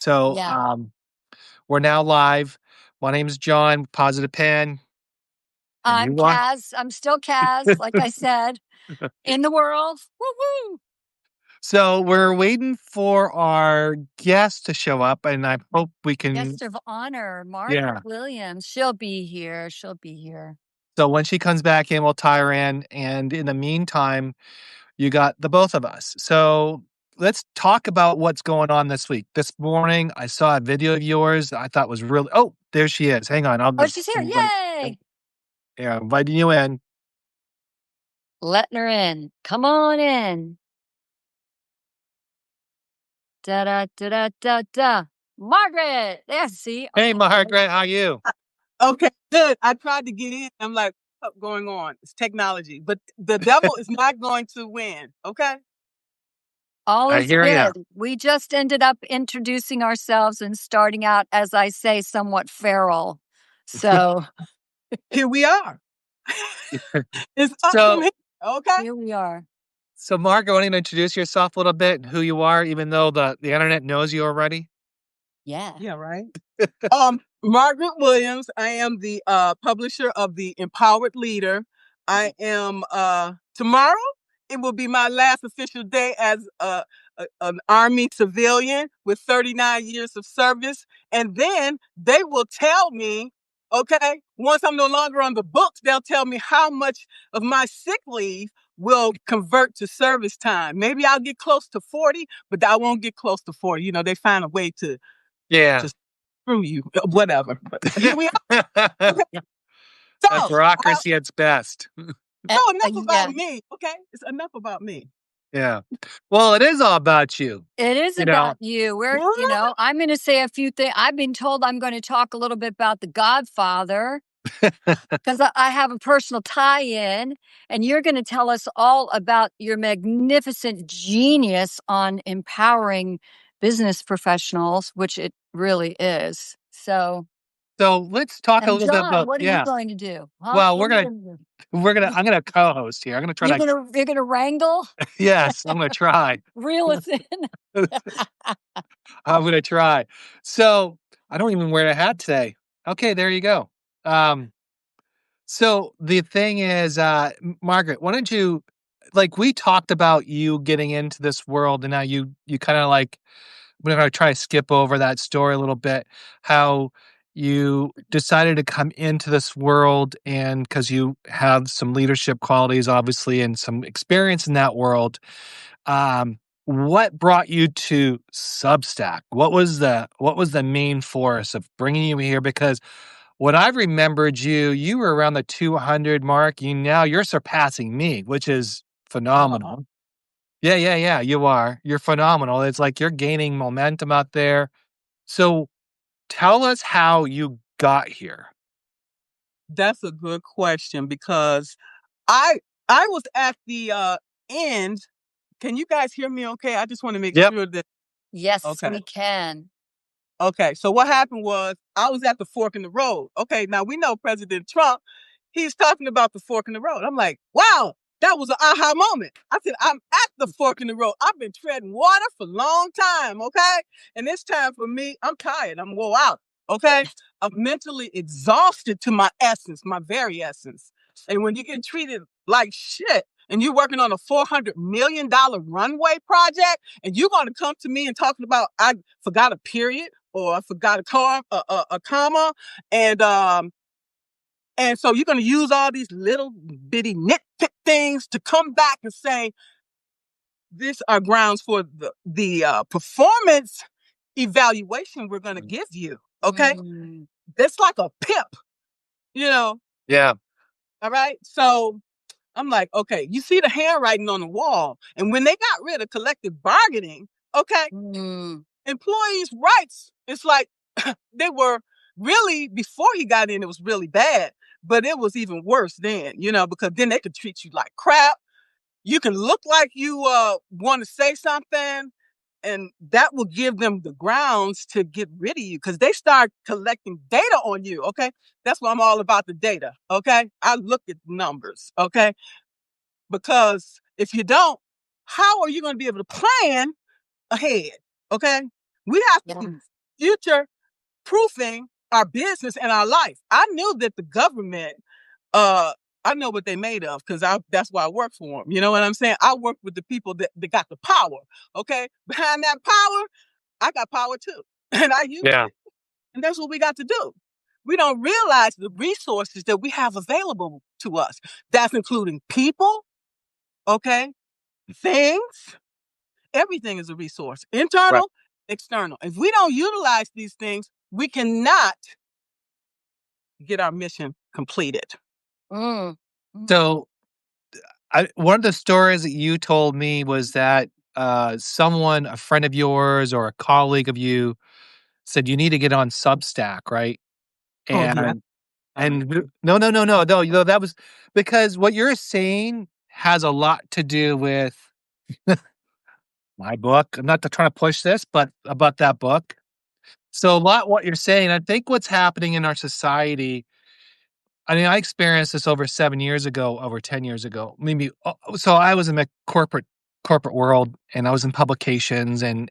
So Yeah. we're now live. My name is John, Positive Pen. I'm KaZ. I'm still KaZ, like I said, in the world. Woo-hoo! So we're waiting for our guest to show up, and I hope we can. Guest of honor, Margaret Williams. She'll be here. She'll be here. So when she comes back in, we'll tie her in. And in the meantime, you got the both of us. So let's talk about what's going on this week. This morning, I saw a video of yours that I thought was really. Oh, there she is. Hang on. Oh, she's here. Yay! Yeah, inviting you in. Letting her in. Come on in. Da da da da da da. Margaret. Yeah, see. Hey, Margaret, how are you? Okay, good. I tried to get in. I'm like, what's going on? It's technology. But the devil is not going to win, okay? All I is hear ya. good. We just ended up introducing ourselves and starting out, as I say, somewhat feral. So Here we are. It's up So- from here, okay? here we are. So, Margaret, why don't you introduce yourself a little bit and who you are, even though the internet knows you already? Yeah. Yeah, right. Margaret Williams. I am the publisher of the Empowered Leader. I am tomorrow. It will be my last official day as an Army civilian with 39 years of service, and then they will tell me, okay, once I'm no longer on the books, they'll tell me how much of my sick leave will convert to service time. Maybe I'll get close to 40, but I won't get close to 40. You know, they find a way to screw you, whatever. But here we are. That's bureaucracy at its best. Enough about me, okay? It's enough about me. Yeah. Well, it is all about you. It is about you. I'm going to say a few things. I've been told I'm going to talk a little bit about The Godfather because I have a personal tie-in, and you're going to tell us all about your magnificent genius on empowering business professionals, which it really is. So let's talk a little bit about what are you going to do? Huh? Well, I'm gonna co-host here. I'm gonna try You're gonna wrangle? Yes, I'm gonna try. Reel us in. I'm gonna try. So I don't even wear a hat today. Okay, there you go. So the thing is, Margaret, why don't you, we talked about you getting into this world, and now you kind of we're gonna try to skip over that story a little bit, how you decided to come into this world, and because you have some leadership qualities, obviously, and some experience in that world. What brought you to Substack? What was the main force of bringing you here? Because when I remembered you were around the 200 mark. You're surpassing me, which is phenomenal. Yeah, you are. You're phenomenal. It's like you're gaining momentum out there. So tell us how you got here. That's a good question, because I was at the end. Can you guys hear me okay? I just want to make sure that... Yes, we can. Okay, so what happened was I was at the fork in the road. Okay, now we know President Trump, he's talking about the fork in the road. I'm like, wow, that was an aha moment. I said, I'm at the fork in the road. I've been treading water for a long time, okay? And it's time for me. I'm tired. I'm wore out, okay? I'm mentally exhausted to my essence, my very essence. And when you get treated like shit, and you're working on a $400 million runway project, and you're going to come to me and talking about, I forgot a period, or I forgot a comma, and so you're going to use all these little bitty nitpick things to come back and say, these are grounds for the performance evaluation we're going to give you, okay? That's like a pip, Yeah. All right? So I'm like, okay, you see the handwriting on the wall. And when they got rid of collective bargaining, okay, employees' rights, it's like they were really, before he got in, it was really bad. But it was even worse then, because then they could treat you like crap. You can look like you want to say something, and that will give them the grounds to get rid of you, because they start collecting data on you, okay? That's why I'm all about the data, okay? I look at numbers, okay? Because if you don't, how are you going to be able to plan ahead, okay? We have to future proofing our business and our life. I knew that the government, I know what they made of because that's why I work for them. You know what I'm saying? I work with the people that got the power. Okay, behind that power, I got power too, and I use it. And that's what we got to do. We don't realize the resources that we have available to us. That's including people, okay, things. Everything is a resource, internal, external. If we don't utilize these things, we cannot get our mission completed. So, one of the stories that you told me was that someone, a friend of yours or a colleague of you, said you need to get on Substack, right? And no, that was because what you're saying has a lot to do with my book. I'm not trying to push this, but about that book. So a lot what you're saying, I think what's happening in our society. I mean, I experienced this over 7 years ago, over 10 years ago. Maybe so I was in the corporate world and I was in publications and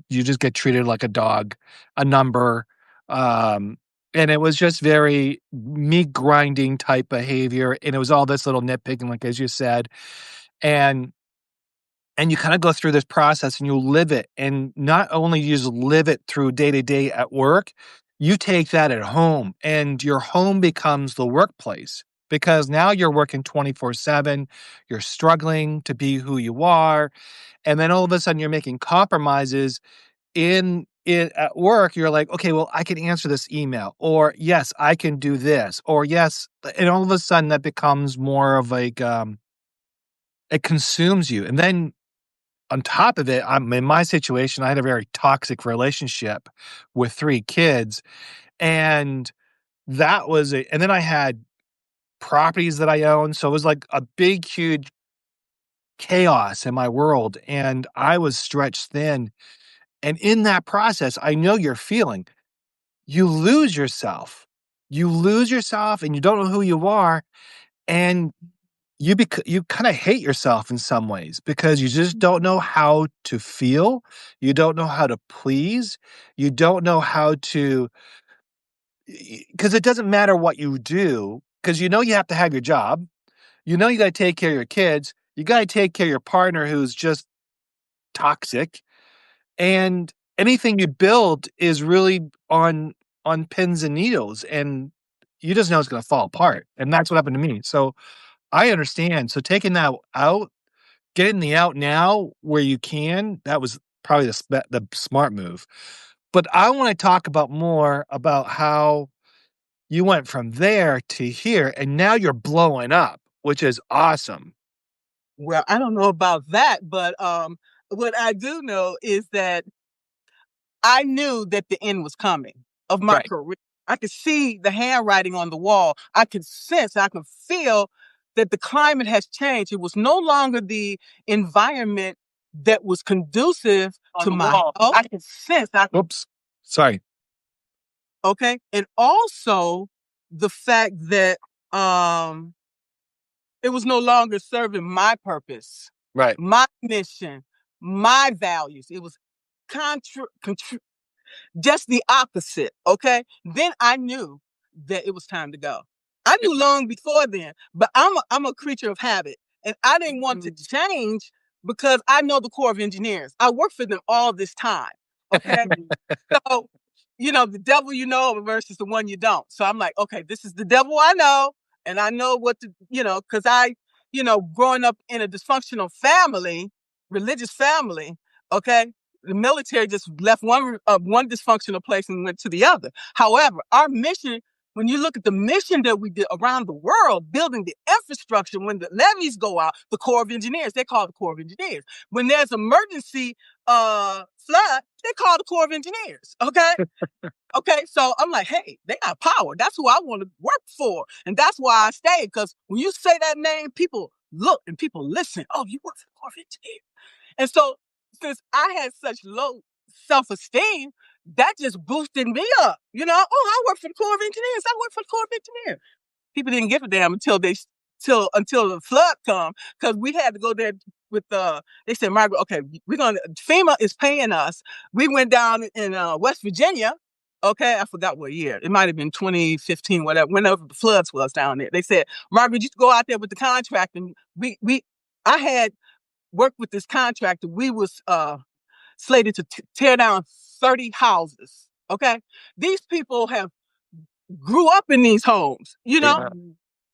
you just get treated like a dog, a number. And it was just very meat grinding type behavior. And it was all this little nitpicking, like as you said. And you kind of go through this process and you live it. And not only you just live it through day to day at work, you take that at home and your home becomes the workplace because now you're working 24/7. You're struggling to be who you are. And then all of a sudden you're making compromises in it at work. You're like, okay, well, I can answer this email, or yes, I can do this, or yes. And all of a sudden that becomes more of like, it consumes you. And then on top of it, I'm in my situation, I had a very toxic relationship with 3 kids, and that was it. And then I had properties that I owned, so it was like a big, huge chaos in my world, and I was stretched thin. And in that process, I know you're feeling. You lose yourself. You lose yourself, and you don't know who you are, and you kinda hate yourself in some ways because you just don't know how to feel, you don't know how to please, you don't know how to because it doesn't matter what you do, because you know you have to have your job, you know you gotta take care of your kids, you gotta take care of your partner who's just toxic, and anything you build is really on pins and needles, and you just know it's gonna fall apart, and that's what happened to me. So I understand. So taking that out, getting the out now where you can, that was probably the smart move. But I wanna talk about more about how you went from there to here, and now you're blowing up, which is awesome. Well, I don't know about that, but what I do know is that I knew that the end was coming of my career. I could see the handwriting on the wall. I could sense, I could feel that the climate has changed. It was no longer the environment that was conducive to my health. I could sense. Oops. Sorry. Okay. And also the fact that it was no longer serving my purpose, Right. my mission, my values. It was just the opposite. Okay. Then I knew that it was time to go. I knew long before then, but I'm a creature of habit, and I didn't want to change because I know the Corps of Engineers. I worked for them all this time. Okay. So, the devil you know versus the one you don't. So I'm like, okay, this is the devil I know, and I know what to, because I, growing up in a dysfunctional family, religious family, okay, the military just left one dysfunctional place and went to the other. However, our mission, when you look at the mission that we did around the world, building the infrastructure, when the levees go out, the Corps of Engineers, they call it the Corps of Engineers. When there's emergency flood, they call the Corps of Engineers. Okay. Okay. So I'm like, hey, they got power. That's who I want to work for. And that's why I stayed. Because when you say that name, people look and people listen. Oh, you work for the Corps of Engineers. And so since I had such low self-esteem, that just boosted me up. Oh, I work for the Corps of Engineers. I work for the Corps of Engineers. People didn't give a damn until the flood come, because we had to go there they said, Margaret, okay, FEMA is paying us. We went down in West Virginia. Okay, I forgot what year. It might have been 2015, whenever the floods was down there. They said, Margaret, you go out there with the contract. And I had worked with this contractor. We was slated to tear down 30 houses. Okay, these people have grew up in these homes, and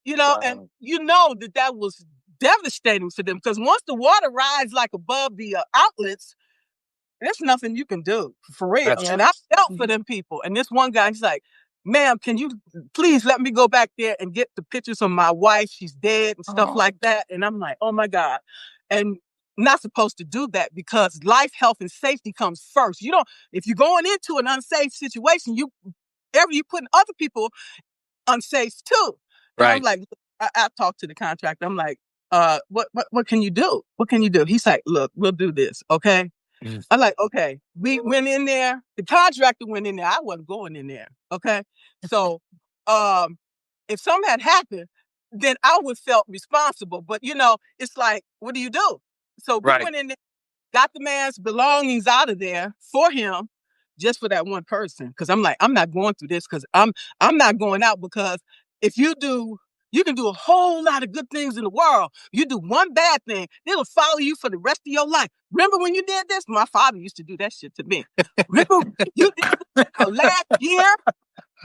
that was devastating for them, because once the water rises like above the outlets, there's nothing you can do, for real. And I felt for them people. And this one guy, he's like, ma'am, can you please let me go back there and get the pictures of my wife? She's dead and stuff like that. And I'm like, oh my God. And not supposed to do that, because life, health, and safety comes first. If you're going into an unsafe situation, you're putting other people unsafe too. And I'm like, I talked to the contractor. I'm like, what can you do? What can you do? He's like, look, we'll do this. Okay. I'm like, okay. We went in there. The contractor went in there. I wasn't going in there. Okay. So, if something had happened, then I would felt responsible. But it's like, what do you do? So we went in there, got the man's belongings out of there for him, just for that one person. Because I'm like, I'm not going through this, because I'm not going out, because if you do, you can do a whole lot of good things in the world. You do one bad thing, it'll follow you for the rest of your life. Remember when you did this? My father used to do that shit to me. Remember you did this last year?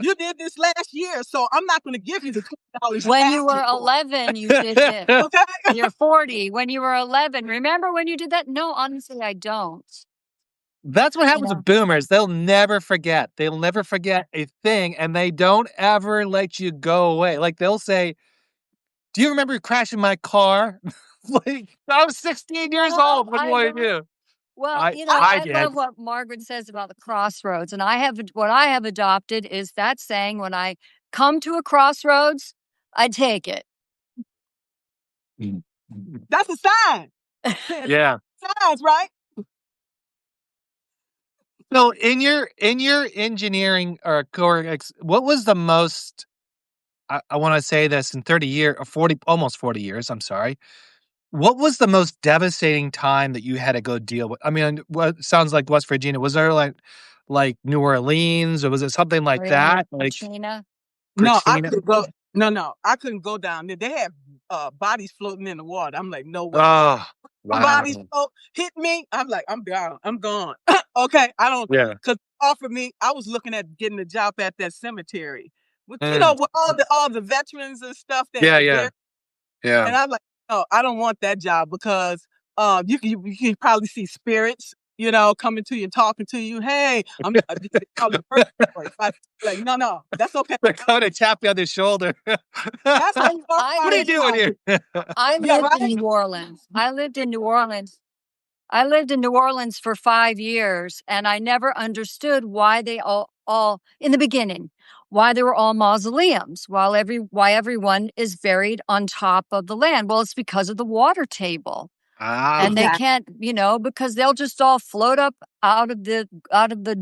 You did this last year, so I'm not going to give you the $20. When you were 11, you did it. Okay? You're 40. When you were 11, remember when you did that? No, honestly, I don't. That's what happens with boomers. They'll never forget. They'll never forget a thing, and they don't ever let you go away. Like, they'll say, do you remember crashing my car? Like, I was 16 years old. What do you want to do? Well, I love what Margaret says about the crossroads. And what I have adopted is that saying, when I come to a crossroads, I take it. That's a sign. Yeah. Signs, right? So in your engineering or core, what was the most, I want to say this, in 30 years or 40, almost 40 years, I'm sorry. What was the most devastating time that you had to go deal with? I mean, what sounds like West Virginia. Was there like New Orleans, or was it something like that? Like Katrina? No, I couldn't go. No, I couldn't go down there. They had bodies floating in the water. I'm like, no way. Oh, wow. Bodies hit me. I'm like, I'm down. I'm gone. Okay, I don't. Yeah. Because offered me, I was looking at getting a job at that cemetery. With, with all the veterans and stuff. Yeah. And I'm like, no, I don't want that job, because you can probably see spirits, coming to you and talking to you. Hey, I'm like, no, that's okay. They're going to tap you on the shoulder. That's what are you doing here? I lived in New Orleans. I lived in New Orleans for 5 years, and I never understood why they all in the beginning, why they were all mausoleums, why everyone is buried on top of the land. Well, it's because of the water table. And they can't, because they'll just all float up out of the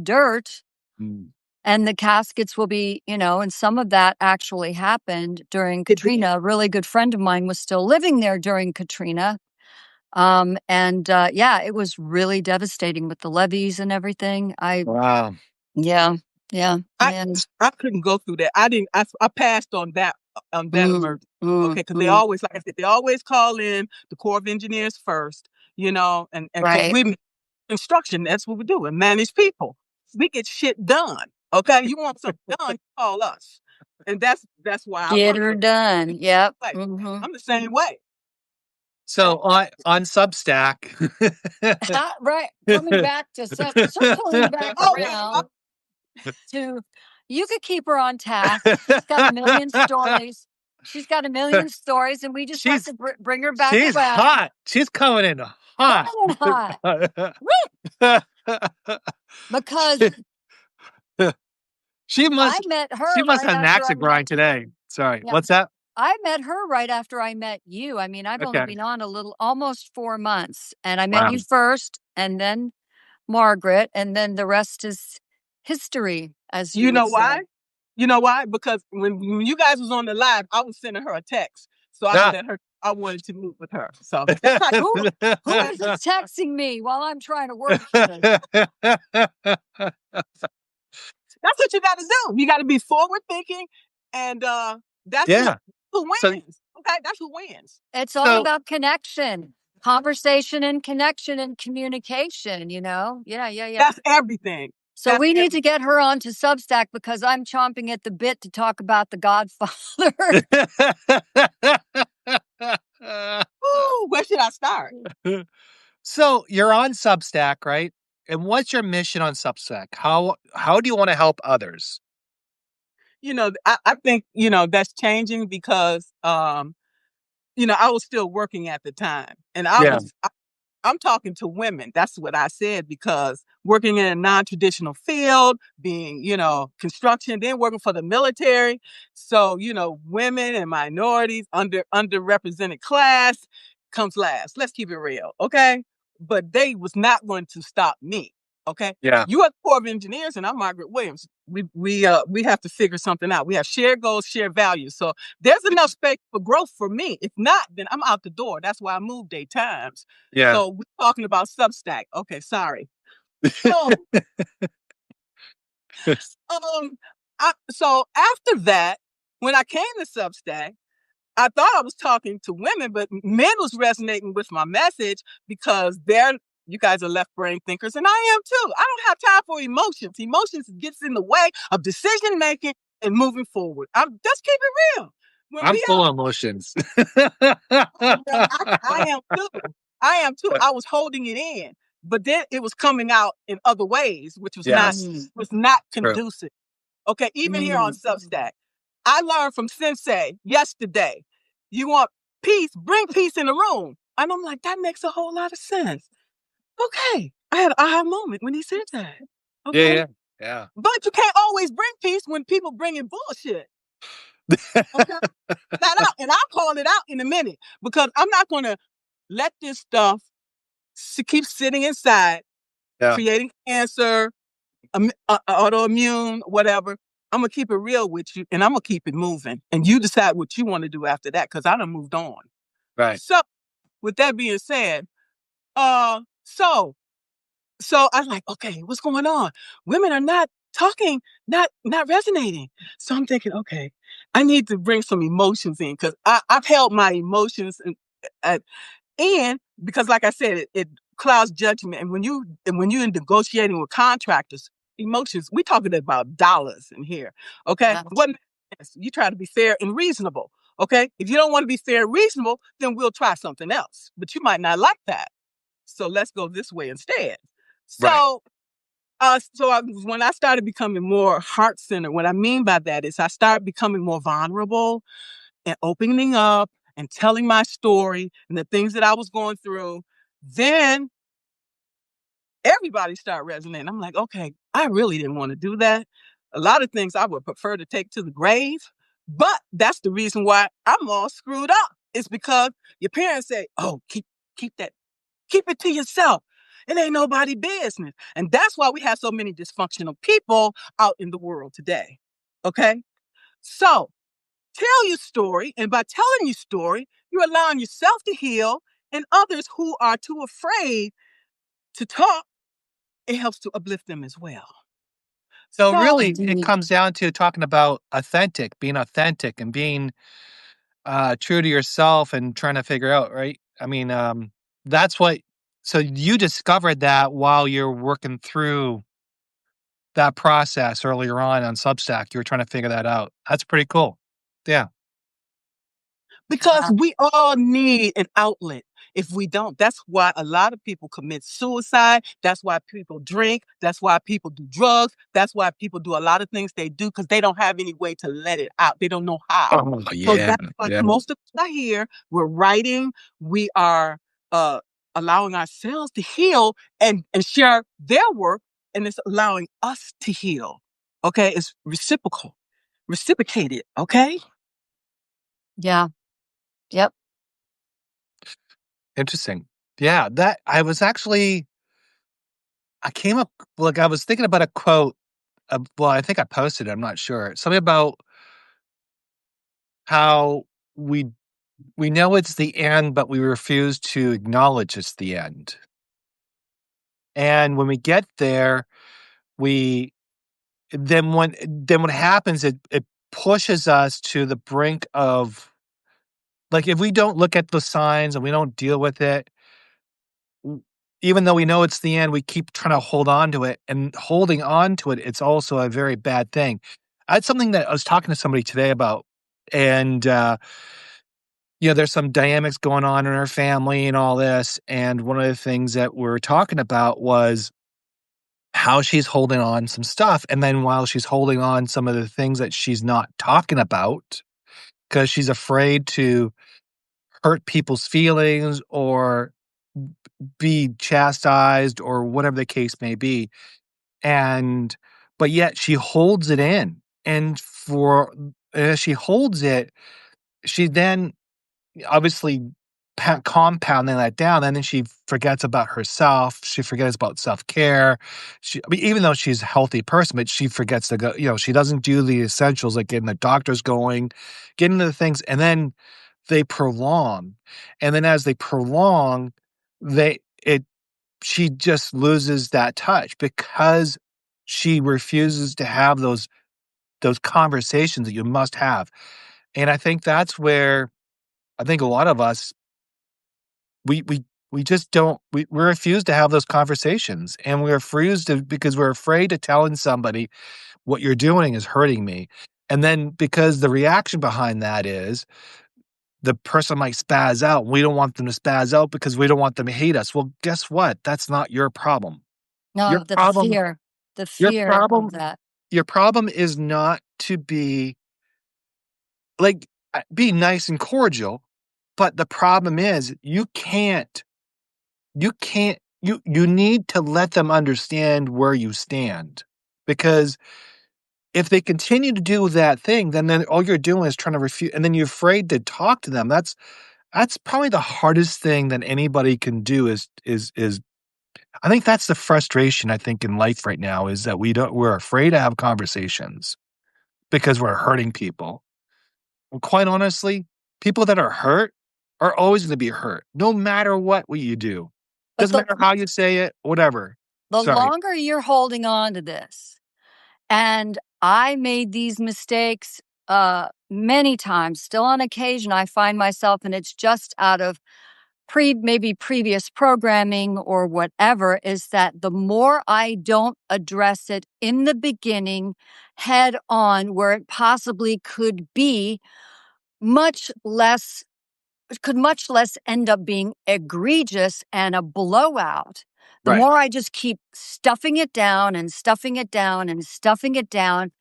dirt, and the caskets will be, and some of that actually happened during Katrina. A really good friend of mine was still living there during Katrina. It was really devastating with the levees and everything. Wow. Yeah. I couldn't go through that. I passed on that emergency. Okay, because they always, like I said, they always call in the Corps of Engineers first, and right. We construction, that's what we do, and manage people. We get shit done. Okay, you want something done, you call us. And that's why get her done. Yep. I'm the same way. So on Substack. Right. Coming back to circling back around to, you could keep her on task. She's got a million stories. And we just have to bring her back. She's hot. She's coming in hot. Because she must have an axe to grind today. Sorry. Yeah. What's that? I met her right after I met you. I mean, I've only been on almost 4 months, and I met you first, and then Margaret, and then the rest is history, as you know why? You know why? Because when you guys was on the live, I was sending her a text. So I let her I wanted to meet with her. So that's how Who is texting me while I'm trying to work here? That's what you got to do. You got to be forward thinking, and that's who wins. So, okay, that's who wins. It's all about connection, conversation, and connection and communication. Yeah. That's everything. So we need to get her onto Substack because I'm chomping at the bit to talk about the Godfather. Ooh, where should I start? So you're on Substack, right? And what's your mission on Substack? How do you want to help others? I think, that's changing because, I was still working at the time, and I'm talking to women. That's what I said, because working in a non-traditional field, being, construction, then working for the military. So, women and minorities, underrepresented class comes last. Let's keep it real. Okay. But they was not going to stop me. Okay. Yeah. You are the Corps of Engineers and I'm Margaret Williams. We have to figure something out. We have shared goals, shared values. So there's enough space for growth for me. If not, then I'm out the door. That's why I moved 8 times. Yeah. So we're talking about Substack. Okay, sorry. So, so after that, when I came to Substack, I thought I was talking to women, but men was resonating with my message because you guys are left brain thinkers, and I am too. I don't have time for emotions. Emotions gets in the way of decision making and moving forward. Just keep it real. I'm full of emotions. I am too. I was holding it in, but then it was coming out in other ways, which was not conducive. Okay, even here on Substack, I learned from Sensei yesterday. You want peace? Bring peace in the room. And I'm like, that makes a whole lot of sense. Okay, I had an aha moment when he said that. Okay, yeah. But you can't always bring peace when people bring in bullshit. Okay? And I'll call it out in a minute, because I'm not going to let this stuff keep sitting inside, creating cancer, autoimmune, whatever. I'm going to keep it real with you, and I'm going to keep it moving. And you decide what you want to do after that, because I done moved on. Right. So with that being said, so I was like, okay, what's going on? Women are not talking, not resonating. So I'm thinking, okay, I need to bring some emotions in, because I've held my emotions in, because like I said, it clouds judgment. And when you're negotiating with contractors, emotions, we talking about dollars in here. Okay. You try to be fair and reasonable. Okay. If you don't want to be fair and reasonable, then we'll try something else, but you might not like that. So let's go this way instead. So, when I started becoming more heart-centered, what I mean by that is I started becoming more vulnerable and opening up and telling my story and the things that I was going through. Then everybody started resonating. I'm like, okay, I really didn't want to do that. A lot of things I would prefer to take to the grave, but that's the reason why I'm all screwed up. It's because your parents say, oh, keep it to yourself. It ain't nobody business. And that's why we have so many dysfunctional people out in the world today. Okay? So tell your story. And by telling your story, you're allowing yourself to heal, and others who are too afraid to talk, it helps to uplift them as well. So really, it comes down to talking about being authentic and being true to yourself and trying to figure out, right? I mean, so you discovered that while you're working through that process earlier on Substack. You were trying to figure that out. That's pretty cool. Yeah. Because we all need an outlet. If we don't, that's why a lot of people commit suicide. That's why people drink. That's why people do drugs. That's why people do a lot of things they do, because they don't have any way to let it out. They don't know how. Oh, yeah. So that's why most of us are here. We're writing. We are allowing ourselves to heal and share their work, and it's allowing us to heal. Okay? It's reciprocated. Okay? Yeah. Yep. Interesting. Yeah, I was thinking about a quote. I think I posted it. I'm not sure. Something about how we we know it's the end, but we refuse to acknowledge it's the end. And when we get there, we then what happens, it pushes us to the brink of, like, if we don't look at the signs and we don't deal with it, w even though we know it's the end, we keep trying to hold on to it, and holding on to it, it's also a very bad thing. I had something that I was talking to somebody today about, and, there's some dynamics going on in our family and all this, and one of the things that we're talking about was how she's holding on some stuff, and then while she's holding on some of the things that she's not talking about, because she's afraid to hurt people's feelings or be chastised or whatever the case may be, and but yet she holds it in, and as she holds it, she then obviously compounding that down, and then she forgets about herself. She forgets about self-care. I mean, even though she's a healthy person, but she forgets to go, she doesn't do the essentials like getting the doctors going, getting to the things, and then they prolong. And then as they prolong, they it she just loses that touch because she refuses to have those conversations that you must have. And I think that's where I think a lot of us we we we just don't we refuse to have those conversations, and we refuse to because we're afraid of telling somebody what you're doing is hurting me. And then because the reaction behind that is the person might spaz out. We don't want them to spaz out because we don't want them to hate us. Well, guess what? That's not your problem. Your No, the problem fear, the your fear of problem that. your problem is not to be like be nice and cordial, but the problem is you need to let them understand where you stand, because if they continue to do that thing, then all you're doing is trying to refute, and then you're afraid to talk to them. That's probably the hardest thing that anybody can do is I think that's the frustration I think in life right now is that we're afraid to have conversations because we're hurting people. And quite honestly, people that are hurt are always going to be hurt, no matter what you do. But Doesn't matter how you say it, whatever. the Sorry. longer you're holding on to this, and I made these mistakes many times, still on occasion, I find myself, and it's just out of maybe previous programming or whatever, is that the more I don't address it in the beginning head on where it possibly could be, much less it could much less end up being egregious and a blowout. The Right. more I just keep stuffing it down and stuffing it down and stuffing it down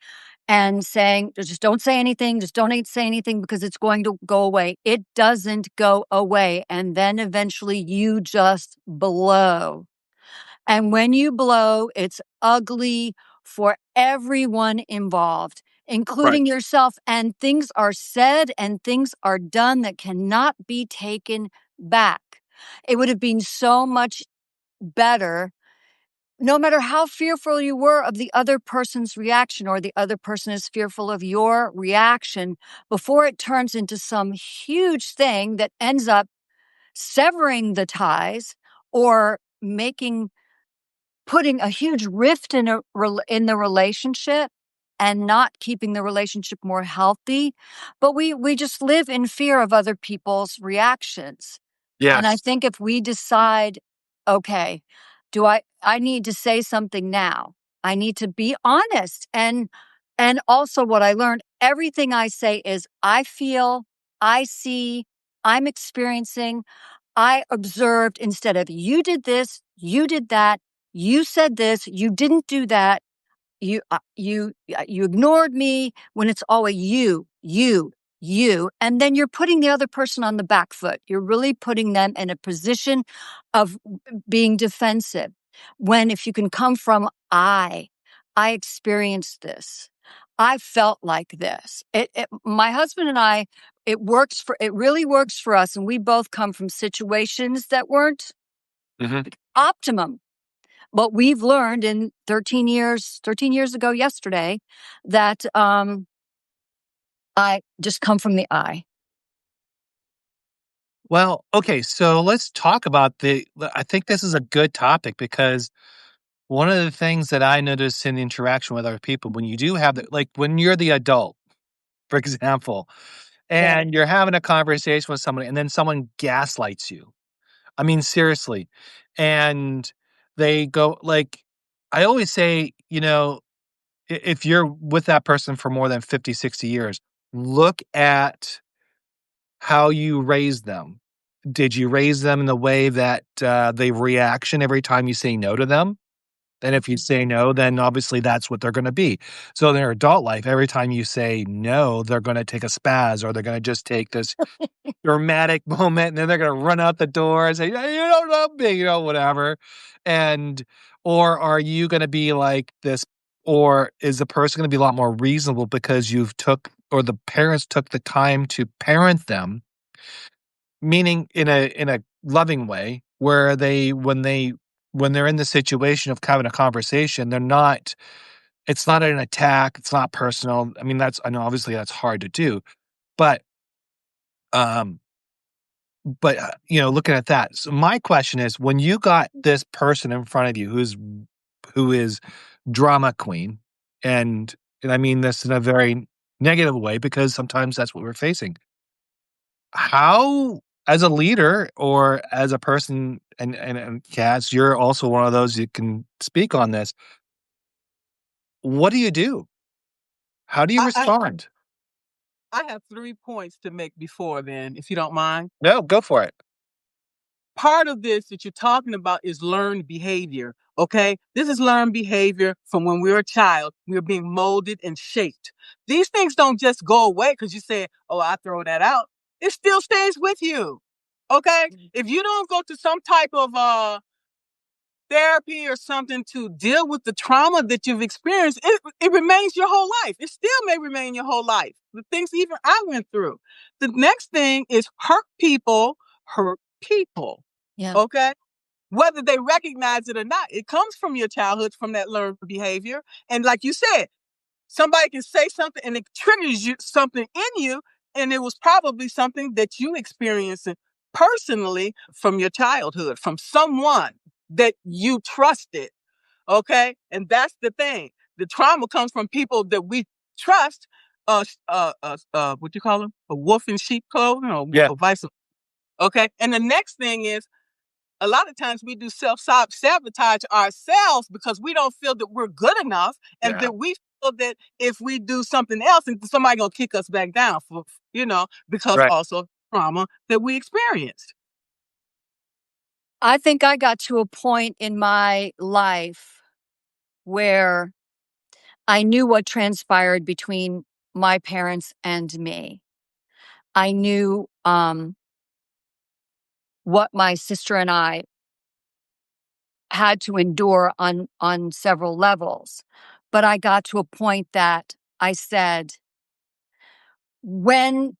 and saying, just don't say anything, just don't say anything because it's going to go away. It doesn't go away. And then eventually you just blow. And when you blow, it's ugly for everyone involved, Right. including yourself. And things are said and things are done that cannot be taken back. It would have been so much better, no matter how fearful you were of the other person's reaction or the other person is fearful of your reaction, before it turns into some huge thing that ends up severing the ties or putting a huge rift in the relationship and not keeping the relationship more healthy. But we just live in fear of other people's reactions. And I Yes. think if we decide, okay, I need to say something now. I need to be honest. And also what I learned, everything I say is I feel, I see, I'm experiencing, I observed, instead of you did this, you did that, you said this, you didn't do that, you ignored me, when it's always you, and then you're putting the other person on the back foot. You're really putting them in a position of being defensive. When if you can come from I experienced this. I felt like this. My husband and I, it really works for us. And we both come from situations that weren't Mhm. optimum. But we've learned in 13 years ago yesterday, that I just come from the I. Well, okay, so let's talk about I think this is a good topic because one of the things that I notice in interaction with other people, when you do have like when you're the adult, for example, Yeah. and you're having a conversation with somebody and then someone gaslights you. I mean, seriously. And they go like, I always say, if you're with that person for more than 50, 60 years, look at how you raised them. Did you raise them in the way that they reaction every time you say no to them? And if you say no, then obviously that's what they're going to be. So in their adult life, every time you say no, they're going to take a spaz or they're going to just take this dramatic moment and then they're going to run out the door and say, "Yeah, you don't love me," whatever. And, or are you going to be like this? Or is the person going to be a lot more reasonable because or the parents took the time to parent them, meaning in a loving way where when they're in the situation of having a conversation, it's not an attack, it's not personal. I mean, I know obviously that's hard to do, but um looking at that. So my question is, when you got this person in front of you who is drama queen, and I mean this in a very negative way because sometimes that's what we're facing. How, as a leader or as a person, and KaZ, you're also one of those you can speak on this. What do you do? How do you I, respond? I have 3 points to make before then, if you don't mind. No, go for it. Part of this that you're talking about is learned behavior. Okay. This is learned behavior from when we were a child. We are being molded and shaped. These things don't just go away because you say, oh, I throw that out. It still stays with you. Okay. If you don't go to some type of therapy or something to deal with the trauma that you've experienced, it remains your whole life. It still may remain your whole life. The things even I went through. The next thing is hurt people hurt people. Yeah. Okay. Whether they recognize it or not, it comes from your childhood, from that learned behavior. And like you said, somebody can say something and it triggers something in you. And it was probably something that you experienced personally from your childhood, from someone that you trusted. Okay. And that's the thing. The trauma comes from people that we trust. What you call them? A wolf in sheep clothing, Yeah. or vice versa. Okay. And the next thing is, a lot of times we do self-sabotage ourselves because we don't feel that we're good enough, and Yeah. that we feel that if we do something else, and somebody gonna kick us back down because Right. also trauma that we experienced. I think I got to a point in my life where I knew what transpired between my parents and me. I knew what my sister and I had to endure on several levels. But I got to a point that I said, when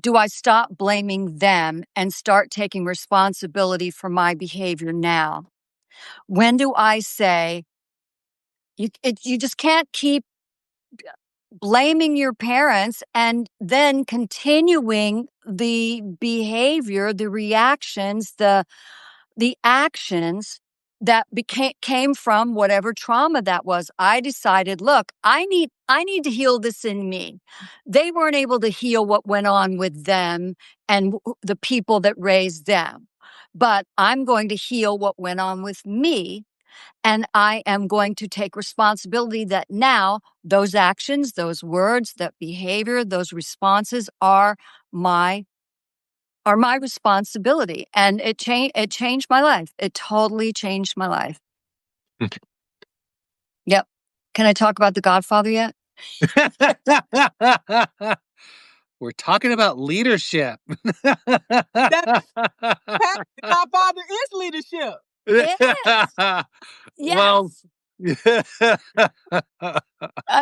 do I stop blaming them and start taking responsibility for my behavior now? When do I say, you just can't keep blaming your parents and then continuing the behavior, the reactions, the actions that came from whatever trauma that was. I decided, look, I need to heal this in me. They weren't able to heal what went on with them and the people that raised them. But I'm going to heal what went on with me, and I am going to take responsibility that now those actions, those words, that behavior, those responses are my responsibility. And it changed my life. It totally changed my life. Yep. Can I talk about The Godfather yet? We're talking about leadership. That the Godfather is leadership. Yes. Well, Yes.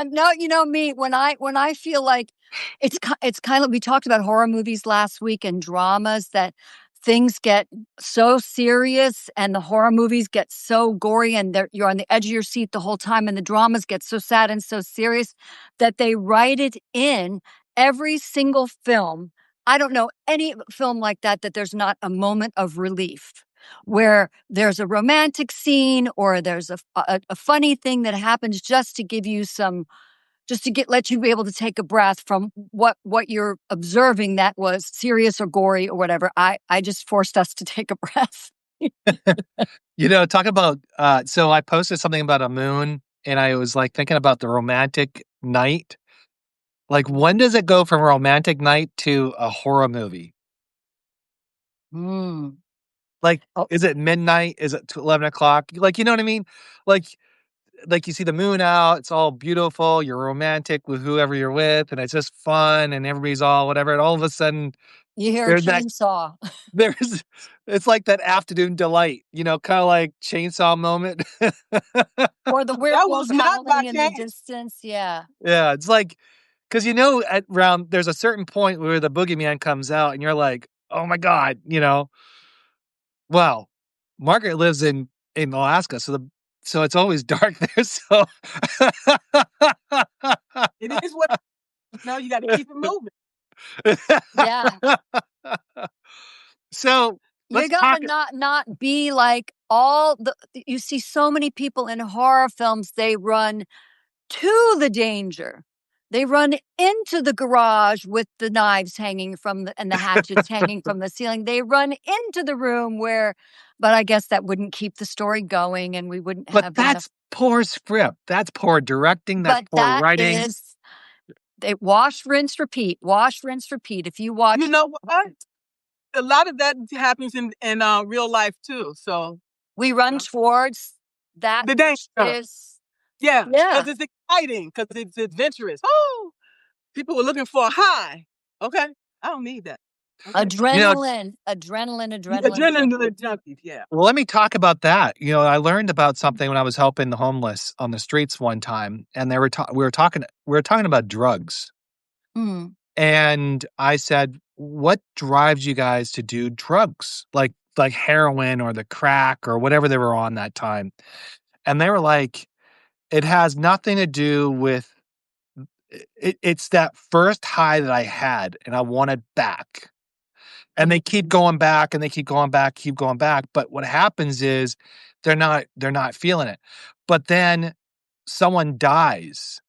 No, you know me, when I feel like it's kind of, we talked about horror movies last week and dramas, that things get so serious and the horror movies get so gory and you're on the edge of your seat the whole time, and the dramas get so sad and so serious that they write it in every single film. I don't know any film like that there's not a moment of relief where there's a romantic scene or there's a funny thing that happens just to give you let you be able to take a breath from what you're observing that was serious or gory or whatever. I just forced us to take a breath. Talk about, so I posted something about a moon and I was like thinking about the romantic night. Like, when does it go from a romantic night to a horror movie? Like, is it midnight? Is it 11 o'clock? Like, you know what I mean? Like you see the moon out, it's all beautiful, you're romantic with whoever you're with, and it's just fun, and everybody's all whatever, and all of a sudden, you hear a chainsaw. It's like that afternoon delight, kind of like chainsaw moment. Or the weird was not by in the distance, yeah. Yeah, it's like, because there's a certain point where the boogeyman comes out, and you're like, oh my God, Well, Margaret lives in Alaska, so it's always dark there. So it is what you got to keep it moving. Yeah. So you gotta not be like you see so many people in horror films, they run to the danger. They run into the garage with the knives hanging and the hatchets hanging from the ceiling. They run into the room but I guess that wouldn't keep the story going and we wouldn't have. But that's poor script. That's poor directing. That's poor writing. They wash, rinse, repeat. Wash, rinse, repeat. If you watch. You know what? A lot of that happens in real life too. So we run towards that. The danger. Yeah, because it's exciting, because it's adventurous. Oh, people were looking for a high. Okay, I don't need that. Okay. Adrenaline junkies, yeah. Well, let me talk about that. I learned about something when I was helping the homeless on the streets one time, and we were talking about drugs. And I said, what drives you guys to do drugs? Like heroin or the crack or whatever they were on that time. And they were like, it has nothing to do with it's that first high that I had and I want it back. And they keep going back and they keep going back. But what happens is they're not feeling it. But then someone dies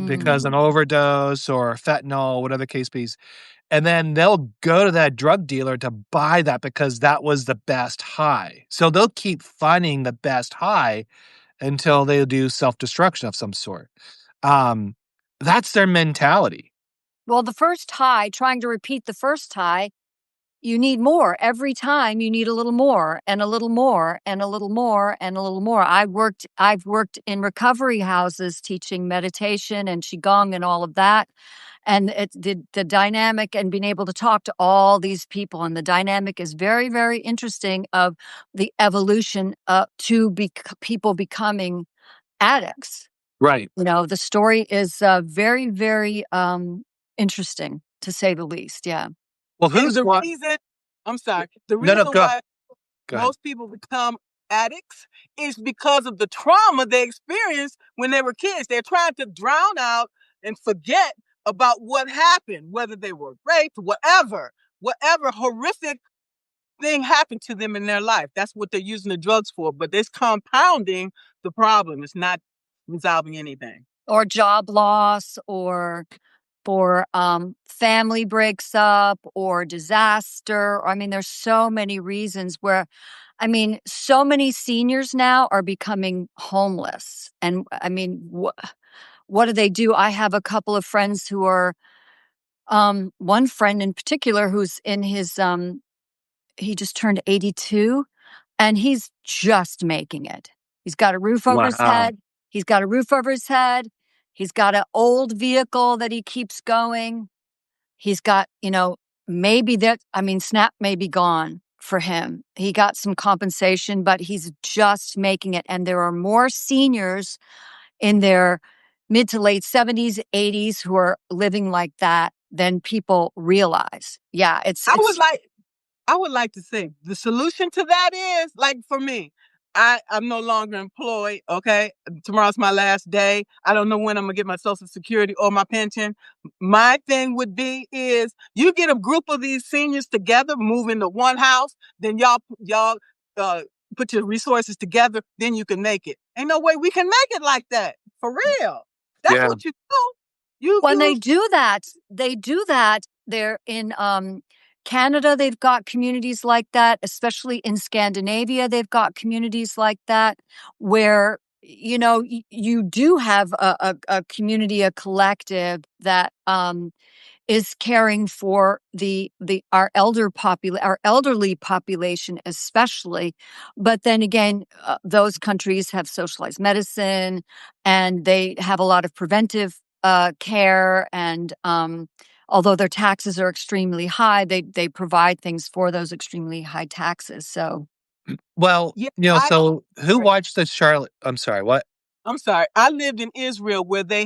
because an overdose or fentanyl, whatever the case be. And then they'll go to that drug dealer to buy that because that was the best high. So they'll keep finding the best high until they do self-destruction of some sort. That's their mentality. Well, the first high, trying to repeat the first high, you need more. Every time you need a little more and a little more and a little more and a little more. I've worked in recovery houses teaching meditation and Qigong and all of that. And the dynamic and being able to talk to all these people. And the dynamic is very, very interesting of the evolution to people becoming addicts. Right. The story is very, very interesting, to say the least. Yeah. Well, I'm sorry. The reason why most people become addicts is because of the trauma they experienced when they were kids. They're trying to drown out and forget about what happened, whether they were raped, whatever horrific thing happened to them in their life. That's what they're using the drugs for. But it's compounding the problem. It's not resolving anything. Or job loss, or family breaks up, or disaster. I mean, there's so many reasons where, so many seniors now are becoming homeless. And what do they do? I have a couple of friends who are, one friend in particular who's in his, he just turned 82 and he's just making it. He's got a roof over his head. He's got an old vehicle that he keeps going. He's got, SNAP may be gone for him. He got some compensation, but he's just making it. And there are more seniors in their mid to late 70s, 80s who are living like that than people realize. Yeah, I would like to say the solution to that is, like, for me, I'm no longer employed. Okay. Tomorrow's my last day. I don't know when I'm going to get my Social Security or my pension. My thing would be is you get a group of these seniors together, move into one house, then y'all put your resources together, then you can make it. Ain't no way we can make it like that. For real. That's Yeah. what you do. When they do that, they're in Canada, they've got communities like that, especially in Scandinavia, they've got communities like that where, you do have a community, a collective that is caring for our elderly population, especially. But then again, those countries have socialized medicine, and they have a lot of preventive care, and although their taxes are extremely high, they provide things for those extremely high taxes. So, Well, Yeah, so who watched the Charlotte? I'm sorry, what? I'm sorry. I lived in Israel where they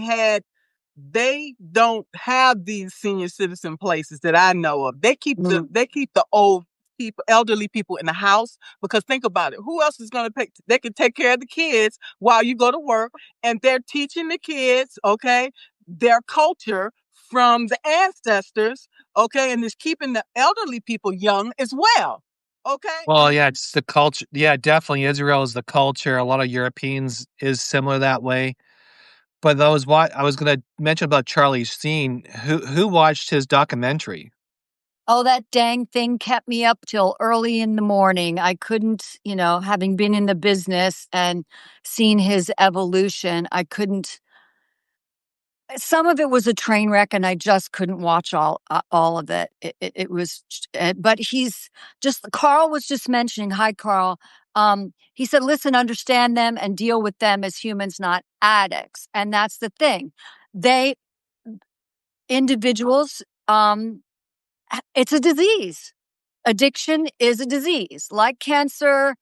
don't have these senior citizen places that I know of. They keep the old people, elderly people in the house, because think about it. Who else is going to pick? They can take care of the kids while you go to work, and they're teaching the kids, okay, their culture from the ancestors, okay, and it's keeping the elderly people young as well. Okay. Well, yeah, it's the culture. Yeah, definitely. Israel is the culture. A lot of Europeans is similar that way. But those what I was going to mention about Charlie Sheen. Who watched his documentary? oh, that dang thing kept me up till early in the morning. I couldn't, having been in the business and seen his evolution, I couldn't. Some of it was a train wreck, and I just couldn't watch all of it. It was, but Carl was just mentioning. Hi, Carl. He said, "Listen, understand them and deal with them as humans, not addicts." And that's the thing. They individuals. It's a disease. Addiction is a disease, like cancer,